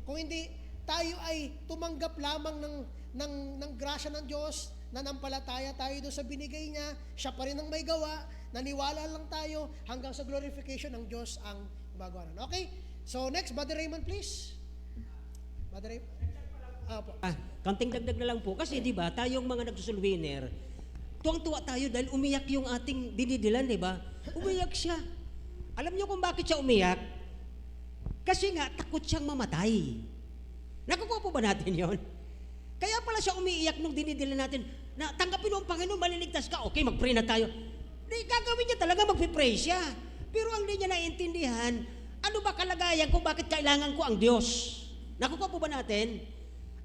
Kung hindi, tayo ay tumanggap lamang ng grasya ng Diyos, nanampalataya tayo doon sa binigay niya, siya pa rin ang may gawa, naniwala lang tayo hanggang sa glorification ng Diyos ang gumagawa nun. Okay? So next, Brother Raymond, please. Brother Raymond. Kanting dagdag na lang po. Kasi di ba, tayong mga nagsusulwiner, tuwang-tuwa tayo dahil umiyak yung ating dinidilan, di ba? Umiyak siya. Alam niyo kung bakit siya umiyak? Kasi nga, takot siyang mamatay. Nakukuha po ba natin yon? Kaya pala siya umiiyak nung dinidilan natin na tanggapin mo ang Panginoon, maliligtas ka. Okay, mag-pray na tayo. Di, gagawin niya talaga, mag-pray siya. Pero ang di niya naiintindihan, ano ba kalagayan kung bakit kailangan ko ang Diyos? Nakukuha po ba natin?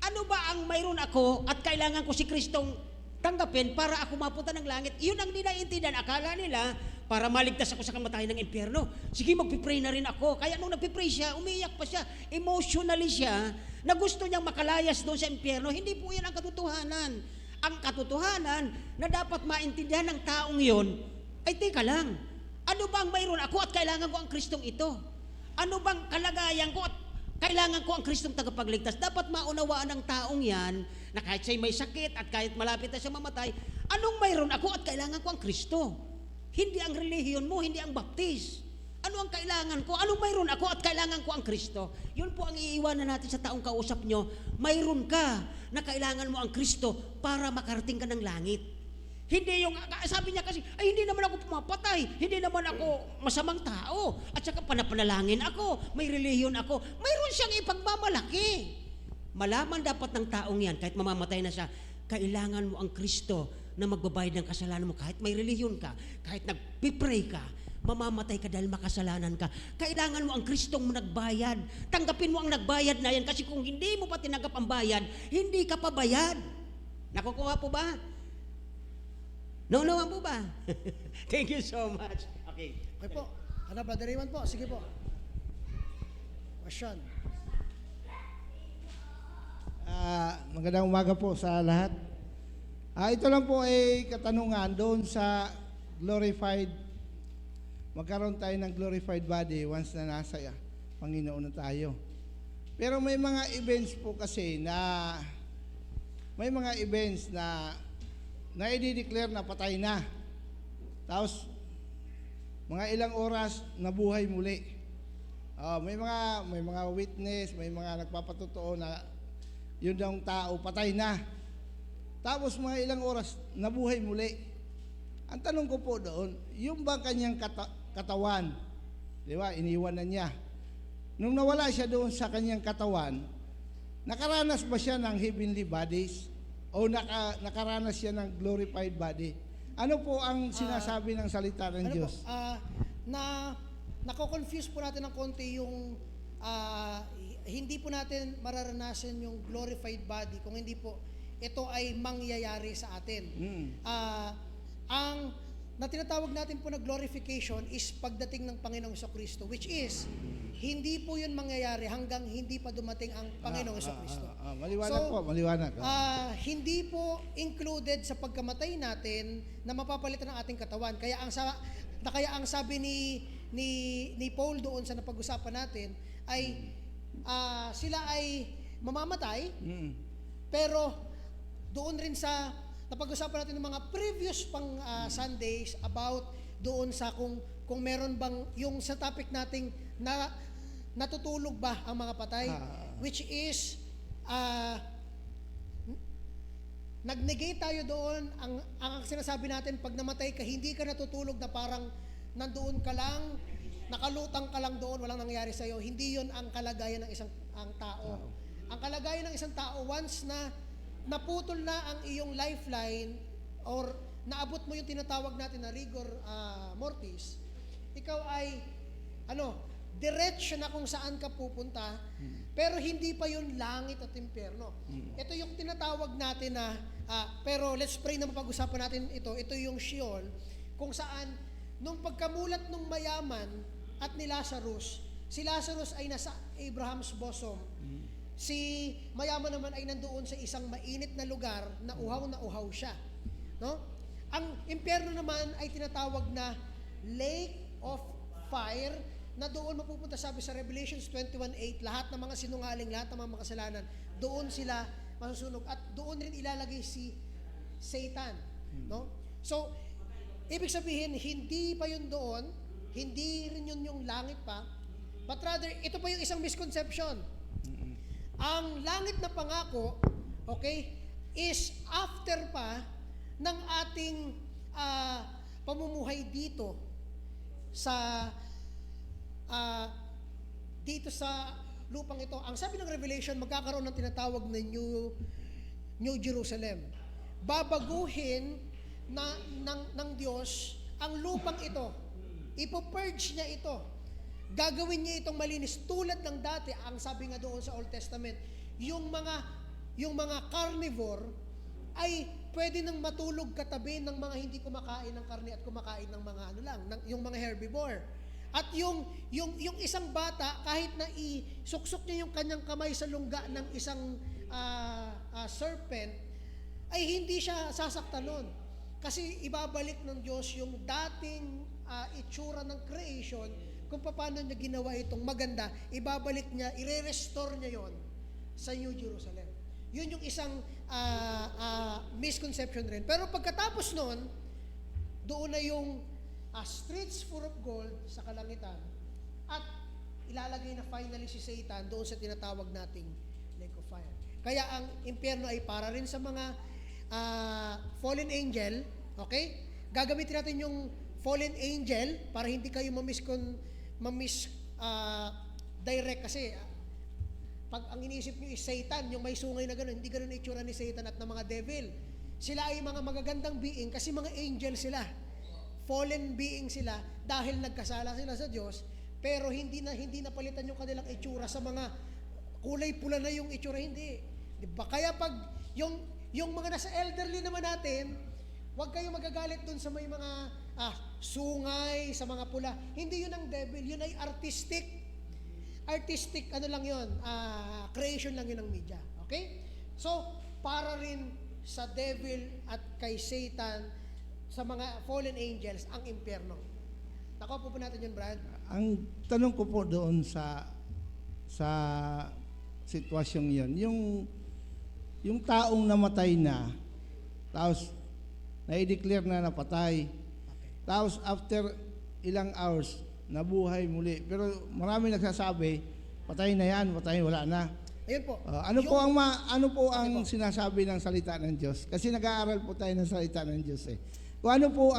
Ano ba ang mayroon ako at kailangan ko si Kristong tanggapin para ako mapunta ng langit? Iyon ang di naiintindihan. Akala nila, para maligtas ako sa kamatayan ng impyerno. Sige, mag-pray na rin ako. Kaya nung nag-pray siya, umiyak pa siya. Emotionally siya, na gusto niyang makalayas doon sa impyerno. Hindi po yan ang katotohanan. Ang katotohanan na dapat maintindihan ng taong yon ay teka lang. Ano bang mayroon ako at kailangan ko ang Kristong ito? Ano bang kalagayan ko at kailangan ko ang Kristong tagapagligtas? Dapat maunawaan ng taong yan na kahit siya'y may sakit at kahit malapit na siya mamatay, anong mayroon ako at kailangan ko ang Kristo? Hindi ang relihiyon mo, hindi ang baptis. Ano ang kailangan ko? Anong mayroon ako at kailangan ko ang Kristo? Yun po ang iiwanan natin sa taong kausap nyo. Mayroon ka na kailangan mo ang Kristo para makarating ka ng langit. Hindi yung, sabi niya kasi, ay hindi naman ako pumapatay, hindi naman ako masamang tao, at saka panapanalangin ako, may relihiyon ako. Mayroon siyang ipagmamalaki. Malaman dapat ng taong yan, kahit mamamatay na siya, kailangan mo ang Kristo na magbabayad ng kasalanan mo. Kahit may relihiyon ka, kahit nagpipray ka, mamamatay ka dahil makasalanan ka. Kailangan mo ang Kristong nagbayad. Tanggapin mo ang nagbayad na yan, kasi kung hindi mo pa tinanggap ang bayad, hindi ka pa bayad. Nakukuha po ba? Naunawan po ba? Thank you so much. Okay. Okay po. Ano, Brother Raymond po? Sige po. Question. Magandang umaga po sa lahat. Ito lang po ay katanungan doon sa glorified, magkaroon tayo ng glorified body once na nasa Panginoon na tayo. Pero may mga events po kasi na i-declare na patay na. Tapos mga ilang oras nabuhay muli. May mga witness, may mga nagpapatotoo na yun daw tao patay na. Tapos mga ilang oras nabuhay muli. Ang tanong ko po doon, yung ba kanyang katawan, di ba, iniwan na niya. Nung nawala siya doon sa kanyang katawan, nakaranas ba siya ng heavenly bodies? O nakaranas siya ng glorified body? Ano po ang sinasabi ng salita ng Diyos? Nako-confuse po natin ng konti yung hindi po natin mararanasan yung glorified body kung hindi po ito ay mangyayari sa atin. Ang na tinatawag natin po na glorification is pagdating ng Panginoong Jesucristo, which is hindi po yun mangyayari hanggang hindi pa dumating ang Panginoong Jesucristo. Maliwanag. Hindi po included sa pagkamatay natin na mapapalitan ng ating katawan. Kaya ang sabi ni Paul doon sa napag-usapan natin ay sila ay mamamatay, pero doon rin sa napag-usapan natin ng mga previous pang Sundays about doon sa kung meron bang yung sa topic nating na natutulog ba ang mga patay, which is nag-negate tayo doon. Ang sinasabi natin, pag namatay ka, hindi ka natutulog na parang nandoon ka lang, nakalutang ka lang doon, walang nangyari sa'yo. Hindi yon ang kalagayan ng isang tao. Ang kalagayan ng isang tao, once na naputol na ang iyong lifeline or naabot mo yung tinatawag natin na rigor mortis, ikaw ay diretso na kung saan ka pupunta, pero hindi pa yun langit at impyerno. Ito yung tinatawag natin na pero let's pray na mapag-usapan natin ito yung Sheol, kung saan nung pagkamulat nung mayaman at ni Lazarus, si Lazarus ay nasa Abraham's bosom. Si mayaman naman ay nandoon sa isang mainit na lugar na uhaw siya. No? Ang impyerno naman ay tinatawag na lake of fire, na doon mapupunta, sabi sa Revelations 21:8, lahat ng mga sinungaling, lahat ng mga makasalanan, doon sila masusunog at doon rin ilalagay si Satan. No? So, ibig sabihin, hindi pa yun doon, hindi rin yun yung langit pa, but rather, ito pa yung isang misconception. Ang langit na pangako, okay, is after pa ng ating pamumuhay dito sa lupang ito. Ang sabi ng Revelation, magkakaroon ng tinatawag na New Jerusalem. Babaguhin ng Diyos ang lupang ito. Ipo-purge niya ito. Gagawin niya itong malinis tulad ng dati. Ang sabi nga doon sa Old Testament, yung mga carnivore ay pwede nang matulog katabi ng mga hindi kumakain ng karne at kumakain ng mga yung mga herbivore. At yung isang bata, kahit na isuksok niya yung kanyang kamay sa lungga ng isang serpent, ay hindi siya sasaktan nun. Kasi ibabalik ng Diyos yung dating itsura ng creation, kung paano niya ginawa itong maganda, ibabalik niya, ire-restore niya yon sa New Jerusalem. Yun yung isang misconception rin. Pero pagkatapos nun, doon na yung streets full of gold sa kalangitan at ilalagay na finally si Satan doon sa tinatawag nating lake of fire. Kaya ang impyerno ay para rin sa mga fallen angel, okay? Gagamitin natin yung fallen angel para hindi kayo direct kasi pag ang iniisip nyo is Satan, yung may sungay na gano'n, hindi gano'n ang itsura ni Satan at ng mga devil. Sila ay mga magagandang being kasi mga angel sila. Fallen being sila dahil nagkasala sila sa Diyos, pero hindi na palitan yung kanilang itsura sa mga kulay pula na yung itsura, hindi. Diba? Kaya pag yung mga nasa elderly naman natin, huwag kayong magagalit dun sa may mga sungay, sa mga pula. Hindi yun ang devil, yun ay artistic ano lang yun, creation lang yun ng media. Okay? So, para rin sa devil at kay Satan, sa mga fallen angels, ang impyerno. Nakuha po natin yun, Brad. Ang tanong ko po doon sa sitwasyong yon, yung taong namatay na, tapos na-declare na napatay, tapos after ilang hours, nabuhay muli. Pero marami nagsasabi, patay na yan, patay, wala na. Ayun po. Ano po ang sinasabi ng salita ng Diyos? Kasi nag-aaral po tayo ng salita ng Diyos eh. Kung ano po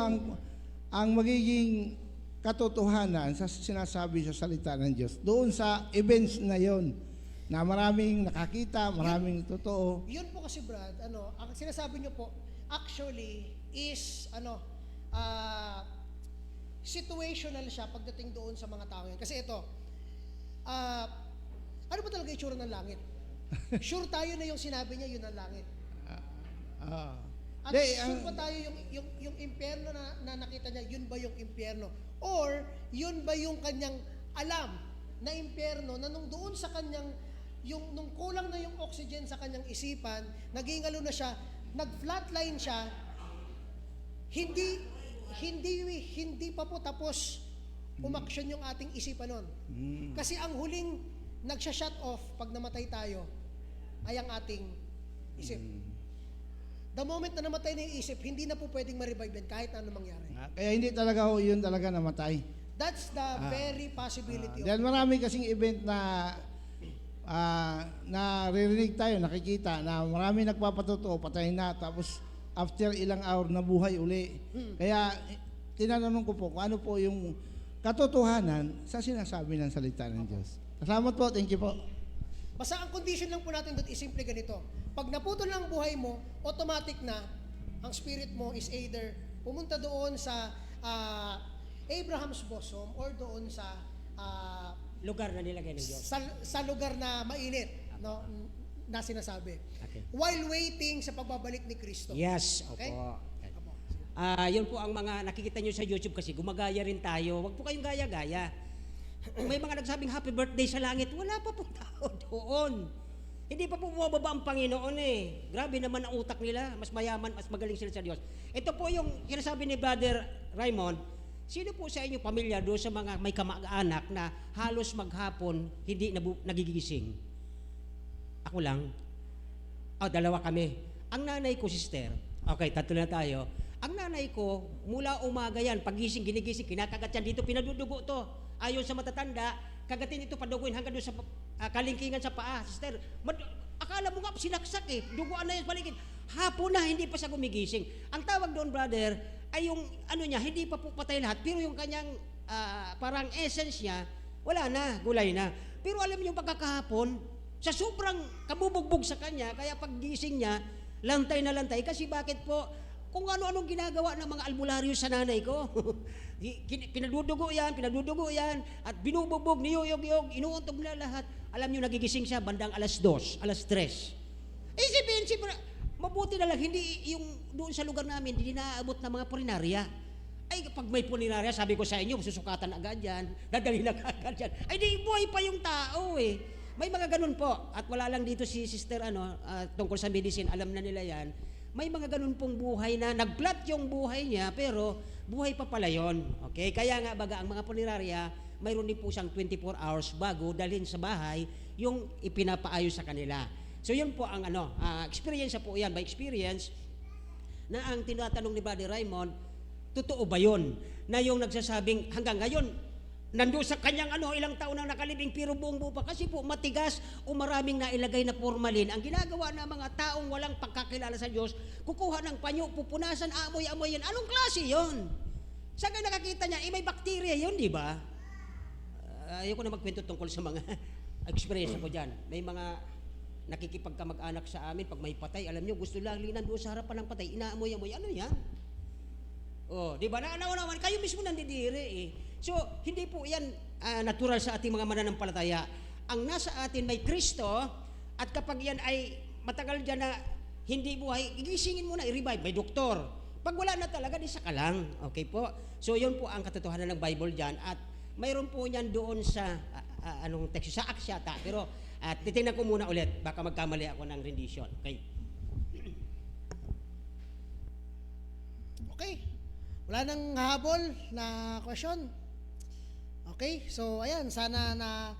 ang magiging katotohanan sa sinasabi sa salita ng Diyos doon sa events na yon na maraming nakakita, maraming totoo. Yun po kasi, Brad, ang sinasabi nyo po, actually, is, situational siya pagdating doon sa mga tao yan. Kasi ito, ano ba talaga itsura ng langit? Sure tayo na yung sinabi niya, yun ang langit. At sure pa tayo yung impyerno na nakita niya, yun ba yung impyerno? Or, yun ba yung kanyang alam na impyerno na nung doon sa kanyang, nung kulang na yung oxygen sa kanyang isipan, naging na siya, nag-flatline siya, hindi pa po tapos umaksyon yung ating isipan nun. Kasi ang huling nagsha-shut off pag namatay tayo ay ang ating isip. The moment na namatay na yung isip, hindi na po pwedeng ma-revive yan kahit ano mangyari. Kaya hindi talaga yun talaga namatay. That's the very possibility of Dahil marami kasing event na naririnig tayo, nakikita na marami nagpapatotoo, patay na, tapos after ilang hour nabuhay uli. Kaya tinanong ko po kung ano po yung katotohanan sa sinasabi ng salita ng Diyos. Salamat po, thank you po. Basta ang condition lang po natin doon is simple ganito. Pag naputol lang ang buhay mo, automatic na, ang spirit mo is either pumunta doon sa Abraham's bosom or doon sa Lugar na nilagay ng Diyos. sa lugar na mainit, no, na sinasabi. Okay. While waiting sa pagbabalik ni Kristo. Yes, Okay? opo. Yun po ang mga nakikita nyo sa YouTube kasi gumagaya rin tayo. Huwag po kayong gaya-gaya. May mga nagsabing happy birthday sa langit. Wala pa po tao doon. Hindi pa po bumababa ang Panginoon eh. Grabe naman ang utak nila. Mas mayaman, mas magaling sila sa Diyos. Ito po yung sinasabi ni Brother Raymond. Sino po sa inyo pamilya doon sa mga may kamag-anak na halos maghapon hindi nagigising? Ako lang. Dalawa kami. Ang nanay ko, sister. Okay, tatlo na tayo. Ang nanay ko, mula umaga yan, pagising, ginigising, kinakagat yan dito, pinadudugo to. Ayon sa matatanda, kagatin ito, paduguin hanggang doon sa kalingkingan sa paa. Sister, akala mo nga sinaksak eh, duguan na yan paligid. Hapon na, hindi pa siya gumigising. Ang tawag doon, brother, ay yung niya, hindi pa po patay lahat, pero yung kanyang parang essence niya, wala na, gulay na. Pero alam niyo, pagkakahapon, sa sobrang kabubugbog sa kanya, kaya paggising niya, lantay na lantay. Kasi bakit po, kung ano-anong ginagawa ng mga albularyo sa nanay ko. Pinadudugo yan, at binubugbog, niyuyog-yog, inuuntog na lahat. Alam niyo, nagigising siya bandang alas 2, alas 3. Isipin, mabuti na lang, hindi yung doon sa lugar namin, hindi naaabot ng mga purinarya. Ay, pag may purinarya, sabi ko sa inyo, susukatan agad yan, dadali na agad yan. Ay, di buhay pa yung tao eh. May mga ganun po, at wala lang dito si sister tungkol sa medicine, alam na nila yan. May mga ganun pong buhay na nagplat yung buhay niya, pero buhay pa pala yun. Okay? Kaya nga baga, ang mga punerarya, mayroon din po siyang 24 hours bago dalhin sa bahay yung ipinapaayos sa kanila. So yun po ang experience po yan, by experience, na ang tinatanong ni Brother Raymond, totoo ba yun? Na yung nagsasabing hanggang ngayon, nandoon sa kanyang ilang taon na nakalibing pero buong buo pa kasi po matigas o maraming nailagay na formalin. Ang ginagawa ng mga taong walang pagkakilala sa Diyos, kukuha ng panyo, pupunasan, amoy-amoy yan. Anong klase yon? Saan ka nakakita niya? May bakterya yon, di ba? Ayoko na magkwento tungkol sa mga experience ko dyan. May mga nakikipagkamag-anak sa amin, pag may patay, alam nyo, gusto lang linan doon sa harapan ng patay, inaamoy-amoy, ano yan? Oh, di ba? Naman, kayo mismo nandidiri eh. So, hindi po yan natural sa ating mga mananampalataya. Ang nasa atin may Kristo, at kapag yan ay matagal dyan na hindi buhay, igisingin mo na, i-revive, may doktor. Pag wala na talaga, di saka lang. Okay po? So, yun po ang katotohanan ng Bible dyan. At mayroon po yan doon sa, anong text, sa Acts yata. Pero, titingnan ko muna ulit, baka magkamali ako ng rendition. Okay? Okay. Wala nang habol na question. Okay? So, ayan, sana na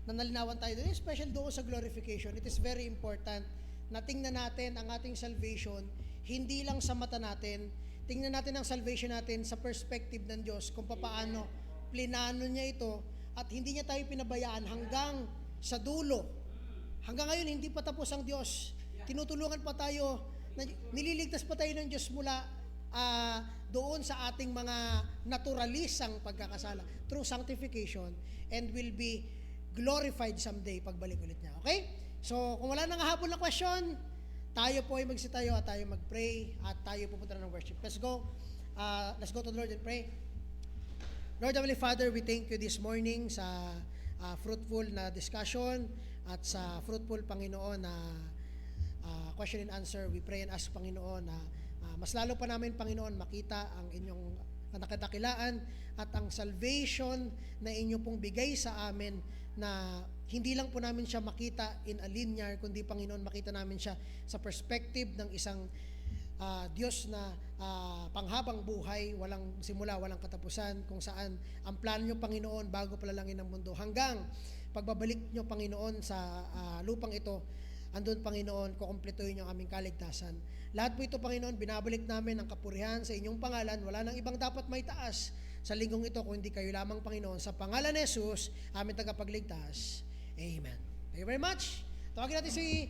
nalinawan tayo doon, especially doon sa glorification. It is very important na tingnan natin ang ating salvation, hindi lang sa mata natin, tingnan natin ang salvation natin sa perspective ng Diyos, kung paano plinano niya ito, at hindi niya tayo pinabayaan hanggang sa dulo. Hanggang ngayon, hindi pa tapos ang Diyos. Tinutulungan pa tayo, nililigtas pa tayo ng Diyos mula doon sa ating mga naturalisang pagkakasala through sanctification, and will be glorified someday pagbalik ulit niya. Okay? So, kung wala nang hapon na question, tayo po ay magsitayo at tayo mag-pray at tayo pupunta na ng worship. Let's go. Let's go to the Lord and pray. Lord Heavenly Father, we thank you this morning sa fruitful na discussion at sa fruitful, Panginoon, na question and answer. We pray and ask, Panginoon, na mas lalo pa namin, Panginoon, makita ang inyong nakadakilaan at ang salvation na inyo pong bigay sa amin, na hindi lang po namin siya makita in a linear, kundi, Panginoon, makita namin siya sa perspective ng isang Diyos na panghabang buhay, walang simula, walang katapusan, kung saan ang plano nyo, Panginoon, bago palalangin ng mundo, hanggang pagbabalik nyo, Panginoon, sa lupang ito, andun, Panginoon, kukumpletuhin yung aming kaligtasan. Lahat po ito, Panginoon, binabalik namin ang kapurihan sa inyong pangalan. Wala nang ibang dapat may taas sa linggong ito kung hindi kayo lamang, Panginoon. Sa pangalan ni Jesus, aming tagapagligtas. Amen. Thank you very much. Tawagin natin si